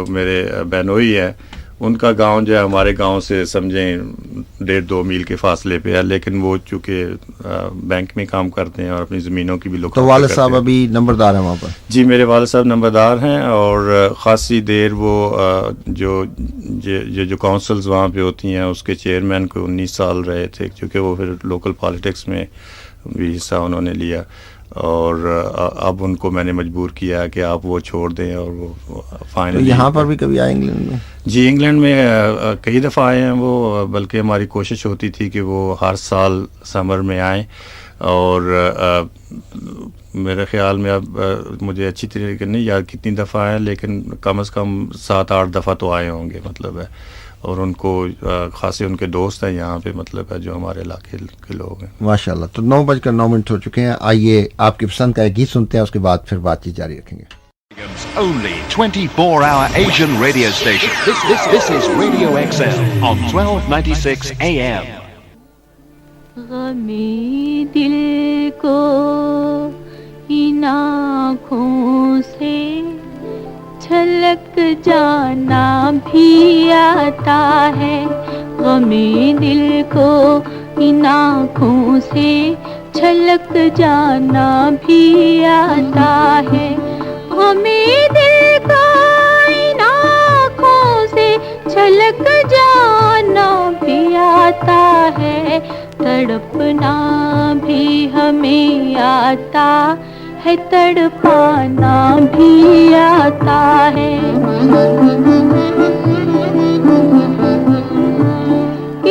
میرے بہنوئی ہیں ان کا گاؤں جو ہے ہمارے گاؤں سے سمجھیں 1.5-2 میل کے فاصلے پہ ہے, لیکن وہ چونکہ بینک میں کام کرتے ہیں اور اپنی زمینوں کی بھی لوگ. تو والد صاحب ابھی نمبردار ہیں وہاں پر؟ جی, میرے والد صاحب نمبردار ہیں, اور خاصی دیر وہ جو کونسلز وہاں پہ ہوتی ہیں اس کے چیئرمین کو 19 سال رہے تھے, کیونکہ وہ پھر لوکل پالیٹکس میں بھی حصہ انہوں نے لیا, اور اب ان کو میں نے مجبور کیا کہ آپ وہ چھوڑ دیں, اور وہ فائنلی. یہاں پر بھی کبھی آئے انگلینڈ میں؟ جی, انگلینڈ میں کئی دفعہ آئے ہیں وہ, بلکہ ہماری کوشش ہوتی تھی کہ وہ ہر سال سمر میں آئیں, اور میرے خیال میں اب مجھے اچھی طریقے نہیں یاد کتنی دفعہ آئے, لیکن کم از کم 7-8 دفعہ تو آئے ہوں گے مطلب ہے. اور ان کو خاصے ان کے دوست ہیں یہاں پہ مطلب ہے جو ہمارے علاقے کے لوگ ہیں. ماشاءاللہ. تو 9:09 ہو چکے ہیں, آئیے آپ کی پسند کا ایک گیت سنتے ہیں, اس کے بعد پھر بات چیت جاری رکھیں گے. Only 24-hour Asian radio station. This is Radio XL on 1296 AM. غمی دل کو ان آنکھوں سے چھلک جانا بھی آتا ہے, غمی دل کو ان آنکھوں سے چھلک جانا بھی آتا ہے, غمی دل کو ان آنکھوں سے چھلک جانا بھی آتا ہے, تڑپنا بھی ہمیں آتا ہے, تڑپانا بھی آتا ہے.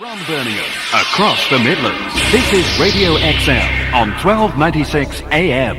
From Birmingham, across the Midlands, this is Radio XL on 1296 AM.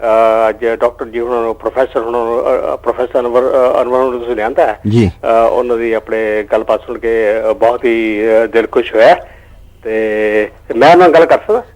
ਅੱਜ ਡਾਕਟਰ ਜੀ ਉਹਨਾਂ ਨੂੰ ਪ੍ਰੋਫੈਸਰ ਅਨਵਰ ਨੂੰ ਤੁਸੀਂ ਲਿਆਂਦਾ ਹੈ ਜੀ। ਉਹਨਾਂ ਦੀ ਆਪਣੇ ਗੱਲਬਾਤ ਸੁਣ ਕੇ ਬਹੁਤ ਹੀ ਦਿਲ ਖੁਸ਼ ਹੋਇਆ ਤੇ ਮੈਂ ਉਹਨਾਂ ਨਾਲ ਗੱਲ ਕਰ ਸਕਦਾ?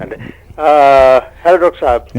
ਹੈਲੋ ਡਾਕਟਰ ਸਾਹਿਬ।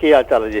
ਕੀ ਹਾਲ ਚਾਲ ਹੈ ਜੀ?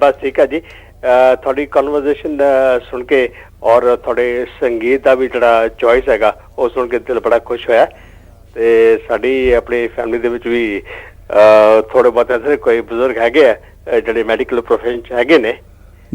ਬਸ ਠੀਕ ਹੈ ਜੀ। ਤੁਹਾਡੀ ਕਨਵਰਸੇਸ਼ਨ ਸੁਣ ਕੇ ਔਰ ਤੁਹਾਡੇ ਸੰਗੀਤ ਦਾ ਵੀ ਜਿਹੜਾ ਚੋਇਸ ਹੈਗਾ ਉਹ ਸੁਣ ਕੇ ਦਿਲ ਬੜਾ ਖੁਸ਼ ਹੋਇਆ। ਤੇ ਸਾਡੀ ਆਪਣੀ ਫੈਮਿਲੀ ਦੇ ਵਿੱਚ ਵੀ ਥੋੜੇ ਬਹੁਤ ਐਸੇ ਕੋਈ ਬਜ਼ੁਰਗ ਹੈਗੇ ਆ ਜਿਹੜੇ ਮੈਡੀਕਲ ਪ੍ਰੋਫੈਸ਼ਨ ਚ ਹੈਗੇ ਨੇ।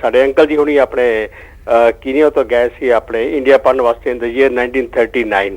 ਸਾਡੇ ਅੰਕਲ ਜੀ ਹੁਣੀ ਆਪਣੇ ਕੀਨੀਆ ਤੋਂ ਗਏ ਸੀ ਆਪਣੇ ਇੰਡੀਆ ਪੜ੍ਹਨ ਵਾਸਤੇ ਇਨ ਦ ਈਅਰ 1939।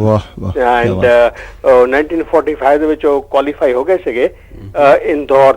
ਵਾਹ ਵਾਹ। ਐਂਡ 1945 ਦੇ ਵਿੱਚ ਉਹ ਕੁਆਲੀਫਾਈ ਹੋ ਗਏ ਸੀਗੇ ਇੰਦੌਰ ਚ।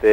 ਤੇ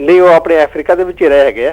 ਨਹੀਂ, ਉਹ ਆਪਣੇ ਅਫਰੀਕਾ ਦੇ ਵਿੱਚ ਹੀ ਰਹੇ ਹੈਗੇ ਆ।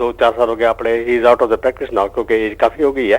2-4 ਸਾਲ ਹੋ ਗਏ ਆਪਣੇ ਹੀ is out of the practice now ਕਿਉਂਕਿ ਏਜ ਕਾਫੀ ਹੋ ਗਈ ਹੈ।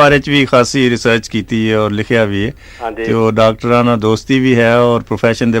ਬਾਰੇ ਚ ਵੀ ਖਾਸੀ ਰਿਸਰਚ ਕੀਤੀ ਹੈ ਔਰ ਲਿਖਿਆ ਵੀ ਹੈ, ਹਾਂਜੀ। ਤੇ ਉਹ ਡਾਕਟਰਾਂ ਨਾਲ ਦੋਸਤੀ ਵੀ ਹੈ ਔਰ ਪ੍ਰੋਫੈਸ਼ਨ ਦੇ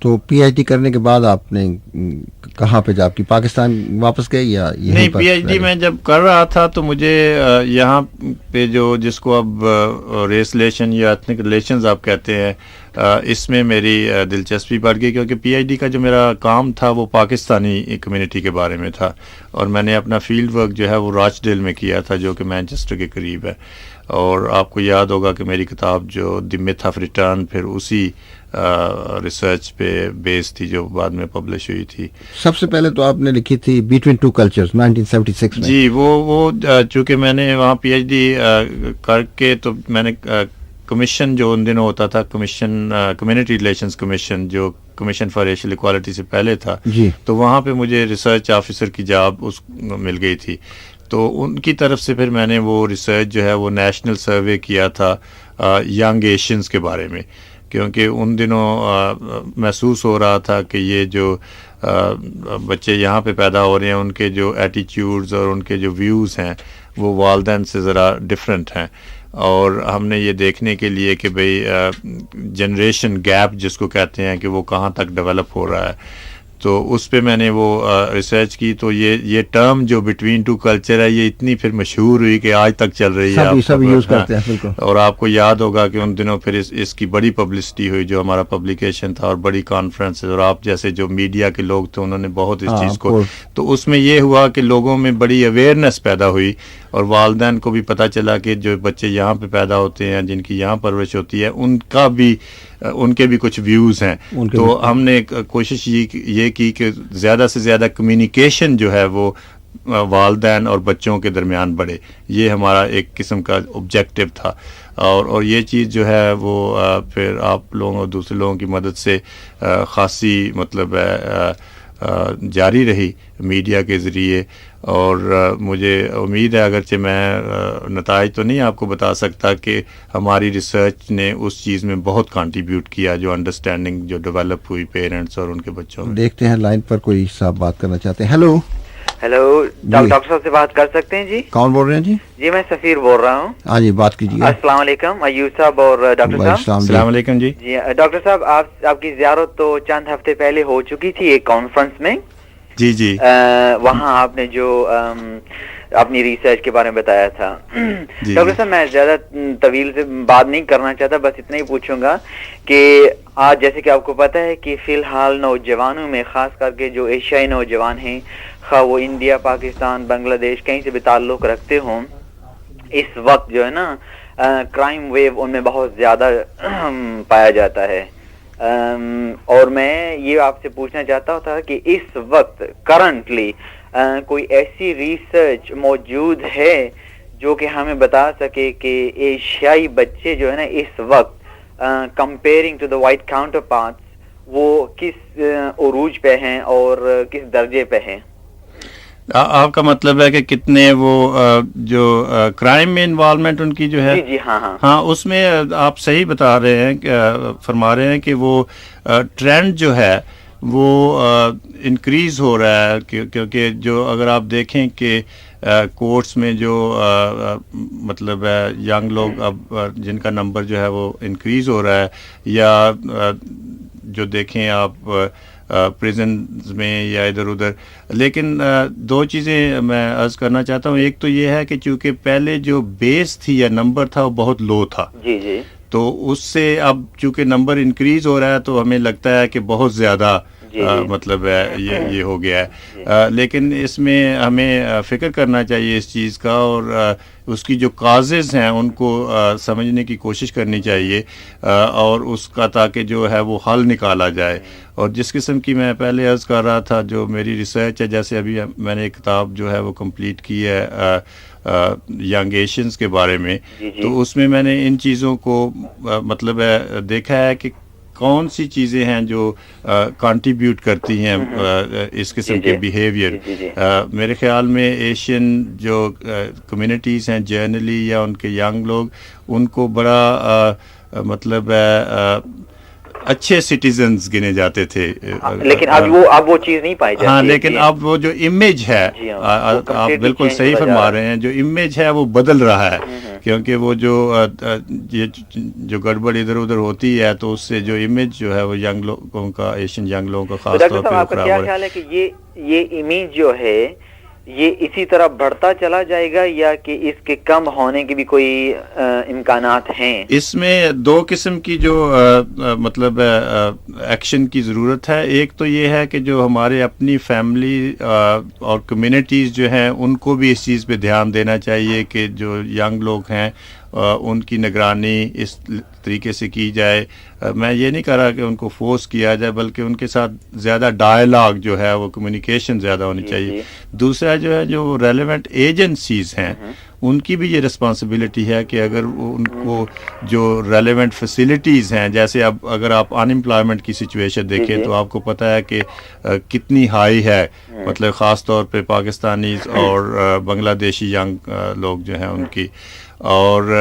تو پی ایچ ڈی کرنے کے بعد آپ نے کہاں پہ جاب کی؟ پاکستان واپس گئے یا نہیں؟ پی ایچ ڈی میں جب کر رہا تھا تو مجھے یہاں پہ جو جس کو اب ریس ریلیشن یا ایتھنک ریلیشنز آپ کہتے ہیں، اس میں میری دلچسپی بڑھ گئی، کیونکہ پی ایچ ڈی کا جو میرا کام تھا وہ پاکستانی کمیونٹی کے بارے میں تھا، اور میں نے اپنا فیلڈ ورک جو ہے وہ راچ ڈیل میں کیا تھا، جو کہ مینچسٹر کے قریب ہے. اور آپ کو یاد ہوگا کہ میری کتاب جو دی میتھ آف ریٹرن پھر اسی ریسرچ پہ بیس تھی جو بعد میں پبلش ہوئی تھی. سب سے پہلے تو آپ نے لکھی تھی بٹوین ٹو کلچرز 1976 میں. جی وہ چونکہ میں نے وہاں پی ایچ ڈی کر کے تو میں نے کمیشن جو ان دنوں ہوتا تھا، کمیشن کمیونٹی ریلیشنز کمیشن، جو کمیشن فار ریشل ایکوالٹی سے پہلے تھا، جی، تو وہاں پہ مجھے ریسرچ آفیسر کی جاب مل گئی تھی. تو ان کی طرف سے پھر میں نے وہ ریسرچ جو ہے وہ نیشنل سروے کیا تھا ینگ ایشینز کے بارے میں، کیونکہ ان دنوں محسوس ہو رہا تھا کہ یہ جو بچے یہاں پہ پیدا ہو رہے ہیں ان کے جو ایٹیٹیوڈز اور ان کے جو ویوز ہیں وہ والدین سے ذرا ڈفرینٹ ہیں، اور ہم نے یہ دیکھنے کے لیے کہ بھئی جنریشن گیپ جس کو کہتے ہیں کہ وہ کہاں تک ڈیولپ ہو رہا ہے، تو اس پہ میں نے وہ ریسرچ کی. تو یہ ٹرم جو بٹوین ٹو کلچر ہے یہ اتنی پھر مشہور ہوئی کہ آج تک چل رہی ہے، سب یوز کرتے ہیں. بالکل. اور آپ کو یاد ہوگا کہ ان دنوں پھر اس کی بڑی پبلسٹی ہوئی جو ہمارا پبلیکیشن تھا، اور بڑی کانفرنس، اور آپ جیسے جو میڈیا کے لوگ تھے انہوں نے بہت اس چیز کو، تو اس میں یہ ہوا کہ لوگوں میں بڑی اویئرنیس پیدا ہوئی، اور والدین کو بھی پتہ چلا کہ جو بچے یہاں پہ پیدا ہوتے ہیں جن کی یہاں پرورش ہوتی ہے ان کے بھی کچھ ویوز ہیں. تو ہم نے کوشش یہ کی کہ زیادہ سے زیادہ کمیونیکیشن جو ہے وہ والدین اور بچوں کے درمیان بڑھے. یہ ہمارا ایک قسم کا آبجیکٹو تھا، اور یہ چیز جو ہے وہ پھر آپ لوگوں اور دوسرے لوگوں کی مدد سے خاصی مطلب جاری رہی میڈیا کے ذریعے. اور مجھے امید ہے، اگرچہ میں نتائج تو نہیں آپ کو بتا سکتا، کہ ہماری ریسرچ نے اس چیز میں بہت کنٹریبیوٹ کیا، جو انڈرسٹینڈنگ جو ڈیولپ ہوئی پیرنٹس اور ان کے بچوں میں. دیکھتے ہیں لائن پر کوئی صاحب بات کرنا چاہتے ہیں. ہیلو، ڈاکٹر صاحب سے بات کر سکتے ہیں جی؟ کون بول رہے ہیں جی؟ جی میں سفیر بول رہا ہوں. ہاں جی، بات کیجیے. السلام علیکم ایوب صاحب اور ڈاکٹر صاحب. السلام علیکم جی. جی ڈاکٹر صاحب، آپ کی زیارت تو چند ہفتے پہلے ہو چکی تھی ایک کانفرنس میں. جی جی. وہاں آپ نے جو اپنی ریسرچ کے بارے میں بتایا تھا. ڈاکٹر صاحب میں زیادہ طویل سے بات نہیں کرنا چاہتا، بس اتنا ہی پوچھوں گا کہ آج جیسے کہ آپ کو پتہ ہے کہ فی الحال نوجوانوں میں، خاص کر کے جو ایشیائی نوجوان ہیں، خواہ وہ انڈیا، پاکستان، بنگلہ دیش کہیں سے بھی تعلق رکھتے ہوں، اس وقت جو ہے نا کرائم ویو ان میں بہت زیادہ پایا جاتا ہے. اور میں یہ آپ سے پوچھنا چاہتا تھا کہ اس وقت کرنٹلی کوئی ایسی ریسرچ موجود ہے جو کہ ہمیں بتا سکے کہ ایشیائی بچے جو ہے نا اس وقت comparing to the white counterparts وہ کس عروج پہ ہیں اور کس درجے پہ ہیں؟ آپ کا مطلب ہے کہ کتنے وہ جو کرائم میں انوالومنٹ ان کی جو ہے؟ جی ہاں ہاں ہاں، اس میں آپ صحیح بتا رہے ہیں، فرما رہے ہیں کہ وہ ٹرینڈ جو ہے وہ انکریز ہو رہا ہے، کیونکہ جو اگر آپ دیکھیں کہ کورٹس میں جو مطلب ہے ینگ لوگ اب جن کا نمبر جو ہے وہ انکریز ہو رہا ہے، یا جو دیکھیں آپ پریزنز میں یا ادھر ادھر. لیکن دو چیزیں میں عرض کرنا چاہتا ہوں. ایک تو یہ ہے کہ چونکہ پہلے جو بیس تھی یا نمبر تھا وہ بہت لو تھا، جی جی، تو اس سے اب چونکہ نمبر انکریز ہو رہا ہے تو ہمیں لگتا ہے کہ بہت زیادہ مطلب ہے یہ ہو گیا ہے. لیکن اس میں ہمیں فکر کرنا چاہیے اس چیز کا، اور اس کی جو کازز ہیں ان کو سمجھنے کی کوشش کرنی چاہیے، اور اس کا تاکہ جو ہے وہ حل نکالا جائے. اور جس قسم کی میں پہلے عرض کر رہا تھا جو میری ریسرچ ہے، جیسے ابھی میں نے ایک کتاب جو ہے وہ کمپلیٹ کی ہے ینگ ایشینز کے بارے میں، تو اس میں نے ان چیزوں کو مطلب ہے دیکھا ہے کہ کون سی چیزیں ہیں جو کنٹریبیوٹ کرتی ہیں اس قسم کے بیہیویئر. میرے خیال میں ایشین جو کمیونٹیز ہیں جرنلی یا ان کے ینگ لوگ، ان کو بڑا مطلب اچھے سٹیزنز گنے جاتے تھے، لیکن اب وہ چیز نہیں پائی جاتی. ہاں، لیکن اب وہ جو امیج ہے، آپ بالکل صحیح فرما رہے ہیں، جو امیج ہے وہ بدل رہا ہے. کیونکہ وہ جو یہ جو گڑبڑ ادھر ادھر ہوتی ہے تو اس سے جو امیج جو ہے وہ ینگ لوگوں کا، ایشین ینگ لوگوں کا خاص طور پہ آپ کا کیا خیال ہے کہ یہ امیج جو ہے یہ اسی طرح بڑھتا چلا جائے گا یا کہ اس کے کم ہونے کی بھی کوئی امکانات ہیں؟ اس میں دو قسم کی جو مطلب ایکشن کی ضرورت ہے. ایک تو یہ ہے کہ جو ہمارے اپنی فیملی اور کمیونٹیز جو ہیں ان کو بھی اس چیز پہ دھیان دینا چاہیے کہ جو ینگ لوگ ہیں ان کی نگرانی اس طریقے سے کی جائے. میں یہ نہیں کہہ رہا کہ ان کو فورس کیا جائے، بلکہ ان کے ساتھ زیادہ ڈائلاگ جو ہے وہ کمیونیکیشن زیادہ ہونی چاہیے. دوسرا جو ہے جو ریلیونٹ ایجنسیز ہیں ان کی بھی یہ رسپانسبلٹی ہے کہ اگر ان کو جو ریلیونٹ فیسلٹیز ہیں، جیسے اب اگر آپ ان امپلائمنٹ کی سچویشن دیکھیں تو آپ کو پتہ ہے کہ کتنی ہائی ہے، مطلب خاص طور پہ پاکستانیز اور بنگلہ دیشی ینگ لوگ جو ہیں ان کی. اور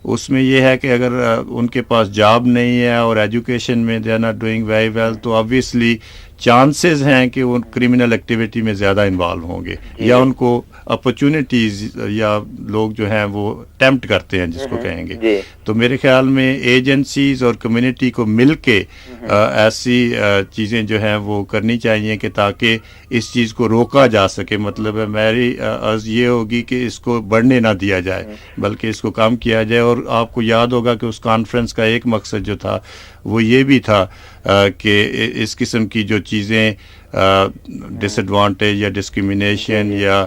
اس میں یہ ہے کہ اگر ان کے پاس جاب نہیں ہے اور ایجوکیشن میں they are not doing very well تو آبویسلی چانسز ہیں کہ وہ کرمنل ایکٹیویٹی میں زیادہ انوالو ہوں گے، یا ان کو اپرچونیٹیز یا لوگ جو ہیں وہ ٹیمپٹ کرتے ہیں جس کو کہیں گے. تو میرے خیال میں ایجنسیز اور کمیونٹی کو مل کے ایسی چیزیں جو ہیں وہ کرنی چاہیے کہ تاکہ اس چیز کو روکا جا سکے. مطلب میری عرض یہ ہوگی کہ اس کو بڑھنے نہ دیا جائے بلکہ اس کو کم کیا جائے. اور آپ کو یاد ہوگا کہ اس کانفرنس کا ایک مقصد جو تھا وہ یہ بھی تھا کہ اس قسم کی جو چیزیں ڈس ایڈوانٹیج یا ڈسکریمنیشن یا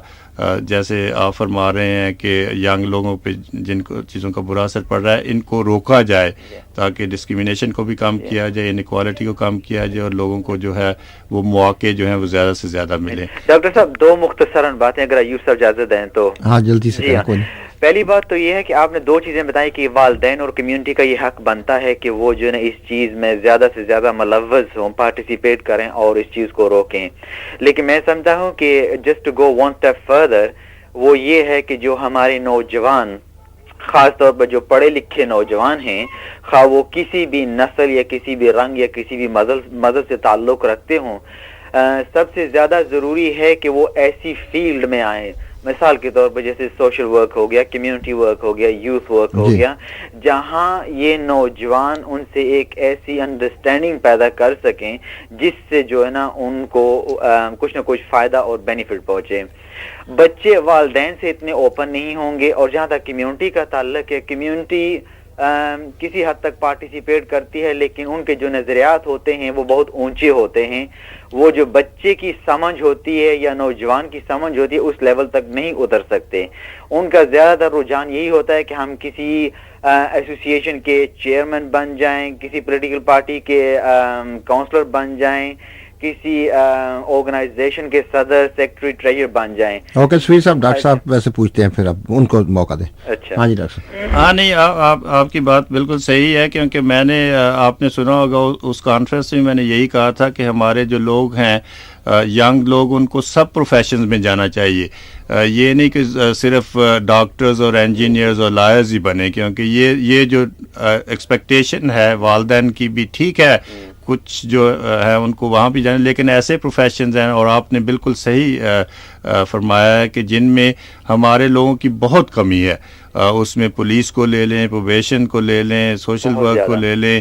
جیسے آپ فرما رہے ہیں کہ ینگ لوگوں پہ جن کو چیزوں کا برا اثر پڑ رہا ہے ان کو روکا جائے تاکہ ڈسکریمنیشن کو بھی کم کیا جائے، انیکوالٹی کو کم کیا جائے اور لوگوں کو جو ہے وہ مواقع جو ہیں وہ زیادہ سے زیادہ ملیں. ڈاکٹر صاحب دو مختصراً باتیں اگر ایوب صاحب اجازت دیں تو. ہاں جلدی سے. پہلی بات تو یہ ہے کہ آپ نے دو چیزیں بتائی کہ والدین اور کمیونٹی کا یہ حق بنتا ہے کہ وہ جو ہے نا اس چیز میں زیادہ سے زیادہ ملوث ہوں، پارٹیسپیٹ کریں اور اس چیز کو روکیں. لیکن میں سمجھتا ہوں کہ just to go one step further وہ یہ ہے کہ جو ہمارے نوجوان، خاص طور پر جو پڑھے لکھے نوجوان ہیں، خواہ وہ کسی بھی نسل یا کسی بھی رنگ یا کسی بھی مذہب سے تعلق رکھتے ہوں، سب سے زیادہ ضروری ہے کہ وہ ایسی فیلڈ میں آئیں. مثال کے طور پر جیسے سوشل ورک ہو گیا، کمیونٹی ورک ہو گیا، یوتھ ورک ہو گیا، جہاں یہ نوجوان ان سے ایک ایسی انڈرسٹینڈنگ پیدا کر سکیں جس سے جو ہے نا ان کو کچھ نہ کچھ فائدہ اور بینیفٹ پہنچے. بچے والدین سے اتنے اوپن نہیں ہوں گے. اور جہاں تک کمیونٹی کا تعلق ہے، کمیونٹی کسی حد تک پارٹیسپیٹ کرتی ہے لیکن ان کے جو نظریات ہوتے ہیں وہ بہت اونچے ہوتے ہیں. وہ جو بچے کی سمجھ ہوتی ہے یا نوجوان کی سمجھ ہوتی ہے اس لیول تک نہیں اتر سکتے. ان کا زیادہ تر رجحان یہی ہوتا ہے کہ ہم کسی ایسوسی ایشن کے چیئرمین بن جائیں، کسی پولیٹیکل پارٹی کے کونسلر بن جائیں، کسی آرگنائزیشن کے صدر، سیکرٹری، ٹریجر بن جائیں. اوکے سویر صاحب، ڈاکٹر صاحب ویسے پوچھتے ہیں پھر اب ان کو موقع دیں. اچھا ہاں جی ڈاکٹر صاحب. ہاں نہیں، آپ کی بات بالکل صحیح ہے کیونکہ میں نے آپ نے سنا ہوگا اس کانفرنس میں نے یہی کہا تھا کہ ہمارے جو لوگ ہیں ینگ لوگ ان کو سب پروفیشنز میں جانا چاہیے. یہ نہیں کہ صرف ڈاکٹرز اور انجینئرز اور لائرز ہی بنے، کیونکہ یہ جو ایکسپیکٹیشن ہے والدین کی بھی ٹھیک ہے، کچھ جو ہے ان کو وہاں بھی جانے، لیکن ایسے پروفیشنز ہیں اور آپ نے بالکل صحیح فرمایا ہے کہ جن میں ہمارے لوگوں کی بہت کمی ہے. اس میں پولیس کو لے لیں، پروبیشن کو لے لیں، سوشل ورک کو لے لیں،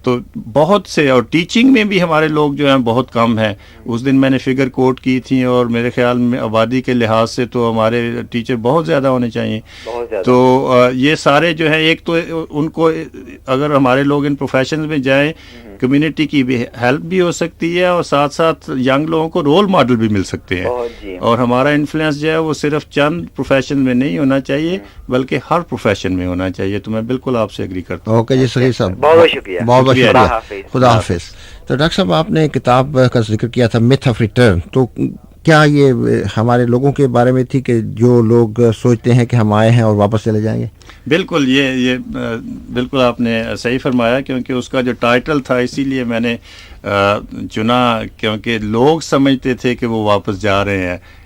تو بہت سے، اور ٹیچنگ میں بھی ہمارے لوگ جو ہیں بہت کم ہیں. اس دن میں نے فگر کوٹ کی تھی اور میرے خیال میں آبادی کے لحاظ سے تو ہمارے ٹیچر بہت زیادہ ہونے چاہیے. تو یہ سارے جو ہیں، ایک تو ان کو اگر ہمارے لوگ ان پروفیشنز میں جائیں کمیونٹی کی بھی ہیلپ بھی ہو سکتی ہے اور ساتھ ساتھ ینگ لوگوں کو رول ماڈل بھی مل سکتے ہیں. اور ہمارا انفلوئنس جو ہے وہ صرف چند پروفیشن میں نہیں ہونا چاہیے بلکہ ہر پروفیشن میں ہونا چاہیے. تو میں بالکل آپ سے ایگری کرتا ہوں. اوکے جی سلیم صاحب، بہت بہت شکریہ. بہت شکریہ. خدا حافظ. تو ڈاکٹر صاحب آپ نے کتاب کا ذکر کیا تھا میتھ آف ریٹرن، تو کیا یہ ہمارے لوگوں کے بارے میں تھی کہ جو لوگ سوچتے ہیں کہ ہم آئے ہیں اور واپس چلے جائیں گے؟ بالکل، یہ بالکل آپ نے صحیح فرمایا کیونکہ اس کا جو ٹائٹل تھا اسی لیے میں نے چنا، کیونکہ لوگ سمجھتے تھے کہ وہ واپس جا رہے ہیں.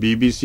BBC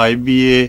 IBA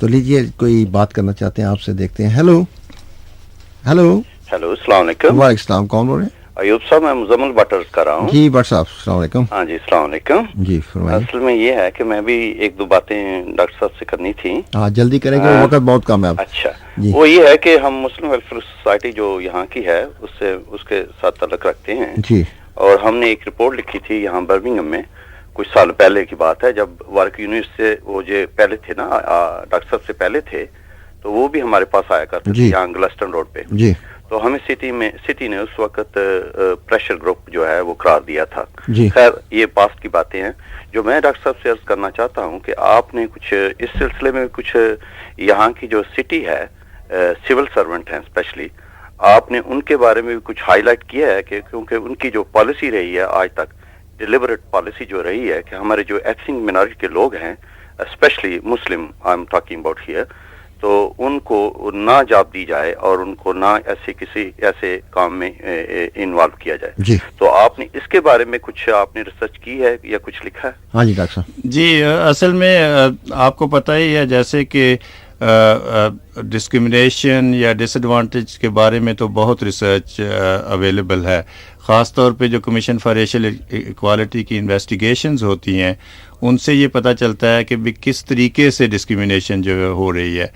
تو لیجیے کوئی بات کرنا چاہتے ہیں آپ سے, دیکھتے ہیں. ہیلو ہیلو ہیلو السلام علیکم. وعلیکم السلام, کون بول رہے ہیں؟ ایوب صاحب میں مزمل بٹر کر رہا ہوں. جی بٹ صاحب السلام علیکم. ہاں جی السلام علیکم. جی فرمائیے. اصل میں یہ ہے کہ میں بھی ایک دو باتیں ڈاکٹر صاحب سے کرنی تھی. ہاں جلدی کریں گے, وقت بہت کم ہے. اچھا جی. وہ یہ ہے کہ ہم مسلم ویلفیئر سوسائٹی جو یہاں کی ہے اس کے ساتھ تعلق رکھتے ہیں. جی. اور ہم نے ایک رپورٹ لکھی تھی یہاں برمنگھم میں, کچھ سال پہلے کی بات ہے, جب وارک یونیورسٹی سے وہ جو پہلے تھے نا ڈاکٹر صاحب سے پہلے تھے, تو وہ بھی ہمارے پاس آیا کرتے تھے یہاں گلسٹن روڈ پہ. جی. تو ہمیں سٹی نے اس وقت پریشر گروپ جو ہے وہ قرار دیا تھا. جی. خیر یہ پاسٹ کی باتیں ہیں. جو میں ڈاکٹر صاحب سے عرض کرنا چاہتا ہوں کہ آپ نے کچھ اس سلسلے میں کچھ یہاں کی جو سٹی ہے سول سرونٹ ہیں اسپیشلی, آپ نے ان کے بارے میں بھی کچھ ہائی لائٹ کیا ہے کہ کیونکہ ان کی جو پالیسی رہی ہے آج تک, ڈیلیبریٹ پالیسی جو رہی ہے کہ ہمارے جو ایتھنک مائنورٹی کے لوگ ہیں especially Muslim I am talking about here, تو ان کو نہ جاب دی جائے اور ان کو نہ ایسے کام میں انوالو کیا جائے. جی. تو آپ نے اس کے بارے میں کچھ آپ نے ریسرچ کی ہے یا کچھ لکھا ہے؟ ہاں جی ڈاکٹر صاحب. جی اصل میں آپ کو پتہ ہی ہے جیسے کہ ڈسکرمنیشن یا ڈس ایڈوانٹیج کے بارے میں تو بہت ریسرچ اویلیبل ہے, خاص طور پہ جو کمیشن فار ریشل ایکوالٹی کی انویسٹیگیشنز ہوتی ہیں ان سے یہ پتہ چلتا ہے کہ کس طریقے سے ڈسکرمنیشن جو ہو رہی ہے.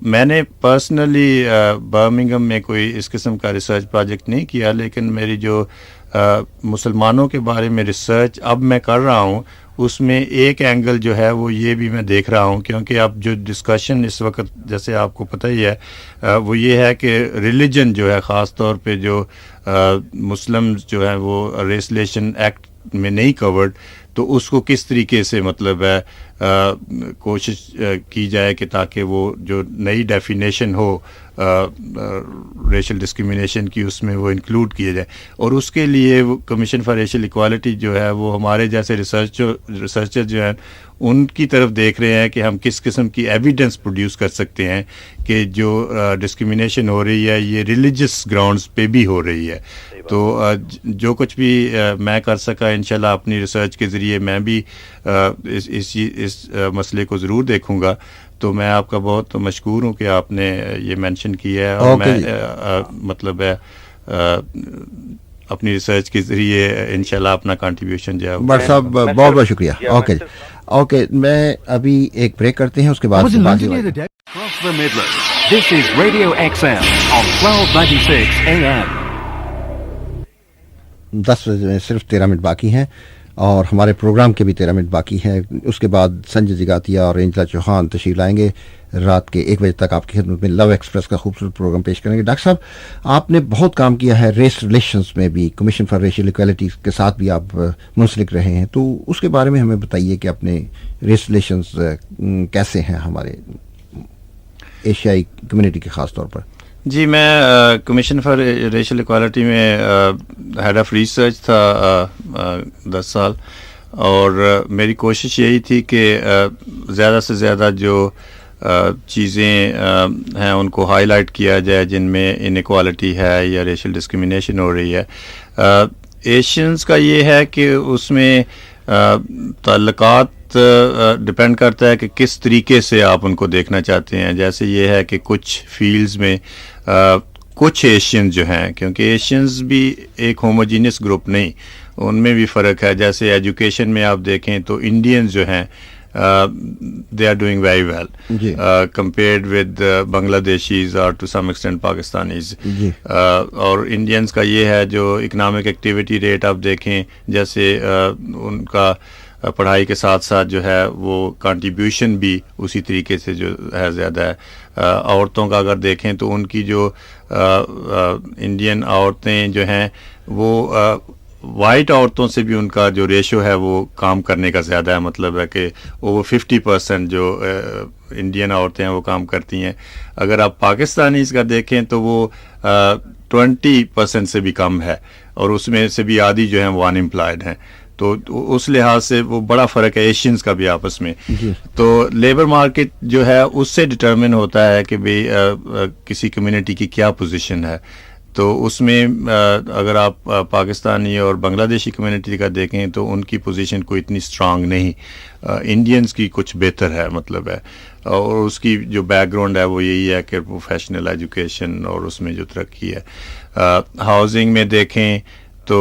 میں نے پرسنلی برمنگھم میں کوئی اس قسم کا ریسرچ پروجیکٹ نہیں کیا, لیکن میری جو مسلمانوں کے بارے میں ریسرچ اب میں کر رہا ہوں اس میں ایک اینگل جو ہے وہ یہ بھی میں دیکھ رہا ہوں, کیونکہ اب جو ڈسکشن اس وقت جیسے آپ کو پتہ ہی ہے وہ یہ ہے کہ ریلیجن جو ہے خاص طور پہ جو مسلم جو ہے وہ ریسلیشن ایکٹ میں نہیں کورڈ, تو اس کو کس طریقے سے مطلب ہے کوشش کی جائے کہ تاکہ وہ جو نئی ڈیفینیشن ہو ریشل ڈسکرمنیشن کی اس میں وہ انکلوڈ کیا جائے. اور اس کے لیے وہ کمیشن فار ریشل ایکوالٹی جو ہے وہ ہمارے جیسے ریسرچر جو ہیں ان کی طرف دیکھ رہے ہیں کہ ہم کس قسم کی ایویڈنس پروڈیوس کر سکتے ہیں کہ جو ڈسکرمنیشن ہو رہی ہے یہ ریلیجس گراؤنڈز پہ بھی ہو رہی ہے. تو جو کچھ بھی میں کر سکا انشاءاللہ اپنی ریسرچ کے ذریعے میں بھی اس مسئلے کو ضرور دیکھوں گا. تو میں آپ کا بہت مشکور ہوں کہ آپ نے یہ مینشن کیا ہے, اور میں مطلب ہے اپنی ریسرچ کے ذریعے انشاءاللہ اپنا کنٹریبیوشن جو ہے. بٹ صاحب بہت بہت شکریہ. اوکے میں ابھی ایک بریک کرتے ہیں, اس کے بعد Across the Midlands, this is Radio XM on 1296 AM. 10 بجے میں صرف 13 منٹ باقی ہیں اور ہمارے پروگرام کے بھی 13 منٹ باقی ہیں. اس کے بعد سنجے جگاتیا اور رینجلا چوہان تشریف لائیں گے. رات کے 1 بجے تک آپ کی خدمت میں لو ایکسپریس کا خوبصورت پروگرام پیش کریں گے. ڈاکٹر صاحب آپ نے بہت کام کیا ہے ریس ریلیشنز میں بھی, کمیشن فار ریشل ایکوالٹی کے ساتھ بھی آپ منسلک رہے ہیں, تو اس کے بارے میں ہمیں بتائیے کہ اپنے ریس ریلیشنز کیسے ہیں ہمارے ایشیائی کمیونٹی کے خاص طور پر. جی میں کمیشن فار ریشل ایکوالٹی میں ہیڈ آف ریسرچ تھا 10 سال, اور میری کوشش یہی تھی کہ زیادہ سے زیادہ جو چیزیں ہیں ان کو ہائی لائٹ کیا جائے جن میں ان ایکوالٹی ہے یا ریشل ڈسکرمنیشن ہو رہی ہے. ایشینز کا یہ ہے کہ اس میں تعلقات ڈپینڈ کرتا ہے کہ کس طریقے سے آپ ان کو دیکھنا چاہتے ہیں. جیسے یہ ہے کہ کچھ فیلڈز میں کچھ ایشینز جو ہیں, کیونکہ ایشینز بھی ایک ہوموجینس گروپ نہیں, ان میں بھی فرق ہے. جیسے ایجوکیشن میں آپ دیکھیں تو انڈینز جو ہیں they are doing very well compared with Bangladeshis or to some extent Pakistanis. اور انڈینز کا یہ ہے جو اکنامک ایکٹیویٹی ریٹ آپ دیکھیں, جیسے ان کا پڑھائی کے ساتھ ساتھ جو ہے وہ کنٹریبیوشن بھی اسی طریقے سے جو ہے زیادہ ہے. عورتوں کا اگر دیکھیں تو ان کی جو انڈین عورتیں جو ہیں وہ وائٹ عورتوں سے بھی ان کا جو ریشو ہے وہ کام کرنے کا زیادہ ہے. مطلب ہے کہ وہ 50% جو انڈین عورتیں ہیں وہ کام کرتی ہیں. اگر آپ پاکستانیز کا دیکھیں تو وہ 20% سے بھی کم ہے, اور اس میں سے بھی آدھی جو ہیں وہ ان امپلائڈ ہیں. تو اس لحاظ سے وہ بڑا فرق ہے ایشینز کا بھی آپس میں. تو لیبر مارکیٹ جو ہے اس سے ڈٹرمن ہوتا ہے کہ بھئی کسی کمیونٹی کی کیا پوزیشن ہے. تو اس میں اگر آپ پاکستانی اور بنگلہ دیشی کمیونٹی کا دیکھیں تو ان کی پوزیشن کوئی اتنی اسٹرانگ نہیں, انڈینز کی کچھ بہتر ہے. مطلب ہے اور اس کی جو بیک گراؤنڈ ہے وہ یہی ہے کہ پروفیشنل ایجوکیشن اور اس میں جو ترقی ہے. ہاؤسنگ میں دیکھیں تو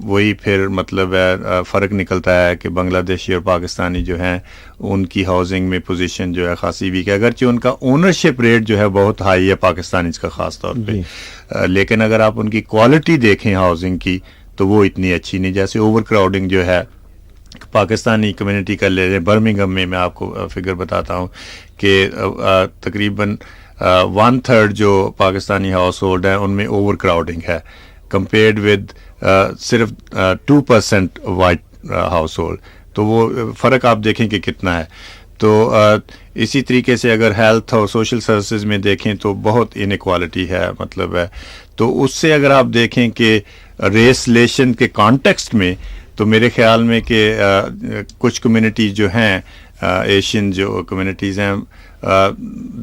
وہی پھر مطلب ہے فرق نکلتا ہے کہ بنگلہ دیشی اور پاکستانی جو ہیں ان کی ہاؤسنگ میں پوزیشن جو ہے خاصی ویک ہے، اگرچہ ان کا اونرشپ ریٹ جو ہے بہت ہائی ہے پاکستانیز کا خاص طور پہ، لیکن اگر آپ ان کی کوالٹی دیکھیں ہاؤسنگ کی تو وہ اتنی اچھی نہیں. جیسے اوور کراؤڈنگ جو ہے پاکستانی کمیونٹی کا لے لیں، برمنگھم میں آپ کو فگر بتاتا ہوں کہ تقریباً 1/3 جو پاکستانی ہاؤس ہولڈ ہیں ان میں اوور کراؤڈنگ ہے کمپیئرڈ ود صرف 2% وائٹ ہاؤس ہولڈ. تو وہ فرق آپ دیکھیں کہ کتنا ہے. تو اسی طریقے سے اگر ہیلتھ اور سوشل سروسز میں دیکھیں تو بہت انیکوالٹی ہے مطلب ہے. تو اس سے اگر آپ دیکھیں کہ ریس ریلیشن کے کانٹیکسٹ میں تو میرے خیال میں کہ کچھ کمیونٹیز جو ہیں ایشین جو کمیونٹیز ہیں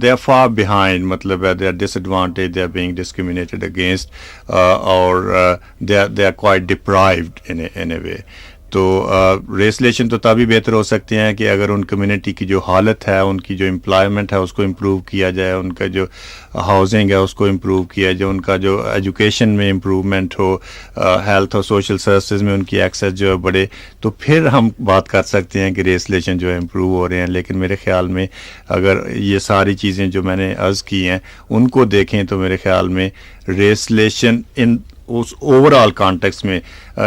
they are far behind, مطلب they are disadvantaged, they are being discriminated against اور they are quite deprived in a way. تو ریسلیشن تو تبھی بہتر ہو سکتے ہیں کہ اگر ان کمیونٹی کی جو حالت ہے، ان کی جو امپلائمنٹ ہے اس کو امپروو کیا جائے، ان کا جو ہاؤسنگ ہے اس کو امپروو کیا جائے، ان کا جو ایجوکیشن میں امپروومنٹ ہو، ہیلتھ اور سوشل سروسز میں ان کی ایکسیس جو ہے بڑھے، تو پھر ہم بات کر سکتے ہیں کہ ریسلیشن جو ہے امپروو ہو رہے ہیں. لیکن میرے خیال میں اگر یہ ساری چیزیں جو میں نے عرض کی ہیں ان کو دیکھیں تو میرے خیال میں ریسلیشن ان اس اوور آل کانٹیکس میں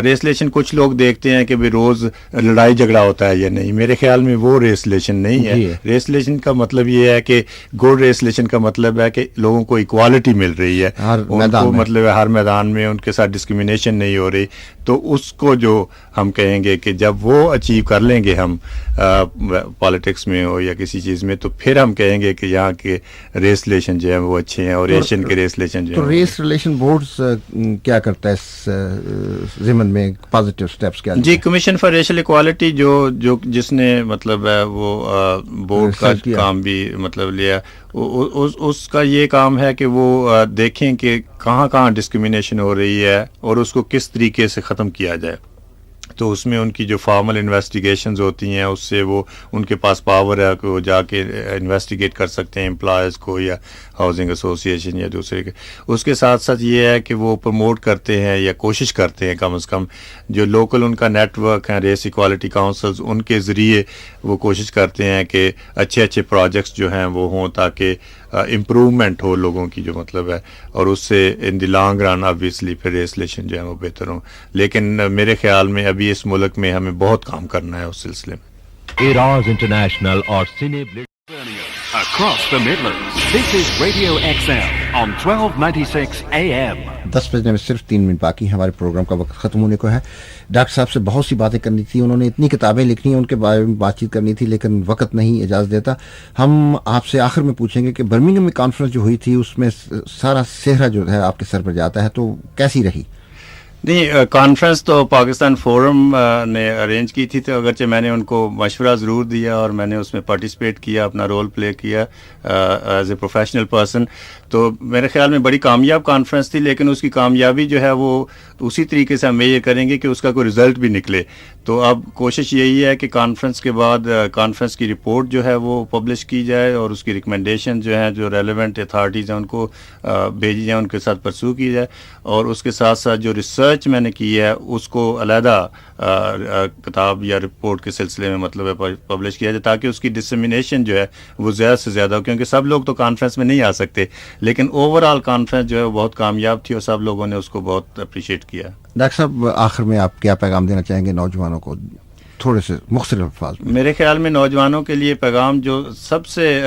ریسلیشن کچھ لوگ دیکھتے ہیں کہ بھی روز لڑائی جھگڑا ہوتا ہے یا نہیں. میرے خیال میں وہ ریسلیشن نہیں ہے. ریسلیشن کا مطلب یہ ہے کہ گڈ ریسلیشن کا مطلب ہے کہ لوگوں کو ایکوالٹی مل رہی ہے، ان کو مطلب ہر میدان میں ان کے ساتھ ڈسکریمنیشن نہیں ہو رہی. تو اس کو جو ہم کہیں گے کہ جب وہ اچیو کر لیں گے ہم پالیٹکس میں ہو یا کسی چیز میں، تو پھر ہم کہیں گے کہ یہاں کے ریسلیشن جو ہیں وہ اچھے ہیں اور ایشین کے ریسلیشن جو ہیں. تو ریس ریلیشن بورڈز کیا کرتا ہے اس ضمن میں، پازیٹیو سٹیپس کیا؟ جی، کمیشن فار ریشل ایکوالٹی جو جس نے مطلب ہے وہ بورڈ کا کام بھی مطلب لیا، اس کا یہ کام ہے کہ وہ دیکھیں کہ کہاں کہاں ڈسکریمنیشن ہو رہی ہے اور اس کو کس طریقے سے ختم کیا جائے. تو اس میں ان کی جو فارمل انویسٹیگیشنز ہوتی ہیں اس سے وہ ان کے پاس پاور ہے کہ وہ جا کے انویسٹیگیٹ کر سکتے ہیں امپلائز کو یا ہاؤسنگ ایسوسیشن یا دوسرے کے. اس کے ساتھ ساتھ یہ ہے کہ وہ پروموٹ کرتے ہیں یا کوشش کرتے ہیں کم از کم جو لوکل ان کا نیٹ ورک ہے ریس ایکوالٹی کاؤنسلز، ان کے ذریعے وہ کوشش کرتے ہیں کہ اچھے پروجیکٹس جو ہیں وہ ہوں تاکہ امپروومنٹ ہو لوگوں کی جو مطلب ہے، اور اس سے ان دی لانگ رن آبویسلی پھر ریسلیشن جو ہے وہ بہتر ہوں. لیکن میرے خیال میں ابھی اس ملک میں ہمیں بہت کام کرنا ہے اس سلسلے میں. Eras International اور سنے across the Midlands. This is Radio XL on 1296 AM. 10 بجنے میں صرف 3 منٹ باقی ہیں، ہمارے پروگرام کا وقت ختم ہونے کو ہے. ڈاکٹر صاحب سے بہت سی باتیں کرنی تھی، انہوں نے اتنی کتابیں لکھنی ہیں، ان کے بارے میں بات چیت کرنی تھی، لیکن وقت نہیں اجازت دیتا. ہم آپ سے آخر میں پوچھیں گے کہ برمنگھم میں کانفرنس جو ہوئی تھی اس میں سارا سہرا جو ہے آپ کے سر پر جاتا ہے، تو کیسی رہی؟ نہیں، کانفرنس تو پاکستان فورم نے ارینج کی تھی، تو اگرچہ میں نے ان کو مشورہ ضرور دیا اور میں نے اس میں پارٹیسپیٹ کیا، اپنا رول پلے کیا ایز اے پروفیشنل پرسن. تو میرے خیال میں بڑی کامیاب کانفرنس تھی، لیکن اس کی کامیابی جو ہے وہ اسی طریقے سے ہم میجر کریں گے کہ اس کا کوئی رزلٹ بھی نکلے. تو اب کوشش یہی ہے کہ کانفرنس کے بعد کانفرنس کی رپورٹ جو ہے وہ پبلش کی جائے اور اس کی ریکمنڈیشن جو ہیں جو ریلیونٹ اتھارٹیز ہیں ان کو بھیجی جائیں، ان کے ساتھ پرسو کی جائے، اور اس کے ساتھ ساتھ جو ریسرچ میں نے کی ہے اس کو علیحدہ کتاب یا رپورٹ کے سلسلے میں مطلب ہے پبلش کیا جائے، تاکہ اس کی ڈسمینیشن جو ہے وہ زیادہ سے زیادہ ہو. کیونکہ سب لوگ تو کانفرنس میں نہیں آ سکتے، لیکن اوور آل کانفرنس جو ہے وہ بہت کامیاب تھی اور سب لوگوں نے اس کو بہت اپریشیٹ کیا. ڈاکٹر صاحب آخر میں آپ کیا پیغام دینا چاہیں گے نوجوانوں کو، تھوڑے سے مختلف الفاظ میں؟ میرے خیال میں نوجوانوں کے لیے پیغام جو سب سے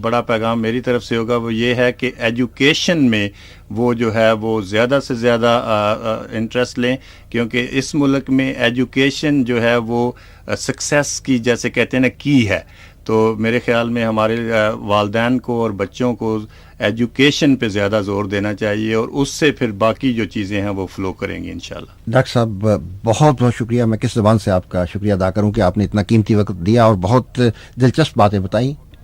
بڑا پیغام میری طرف سے ہوگا وہ یہ ہے کہ ایجوکیشن میں وہ جو ہے وہ زیادہ سے زیادہ انٹرسٹ لیں، کیونکہ اس ملک میں ایجوکیشن جو ہے وہ سکسیس کی جیسے کہتے ہیں نا کی ہے. تو میرے خیال میں ہمارے والدین کو اور بچوں کو ایجوکیشن پہ زیادہ زور دینا چاہیے، اور اس سے پھر باقی جو چیزیں ہیں وہ فلو کریں گی انشاءاللہ. ڈاکٹر صاحب بہت بہت شکریہ. میں کس زبان سے آپ کا شکریہ ادا کروں کہ آپ نے اتنا قیمتی وقت دیا اور بہت دلچسپ باتیں بتائیں.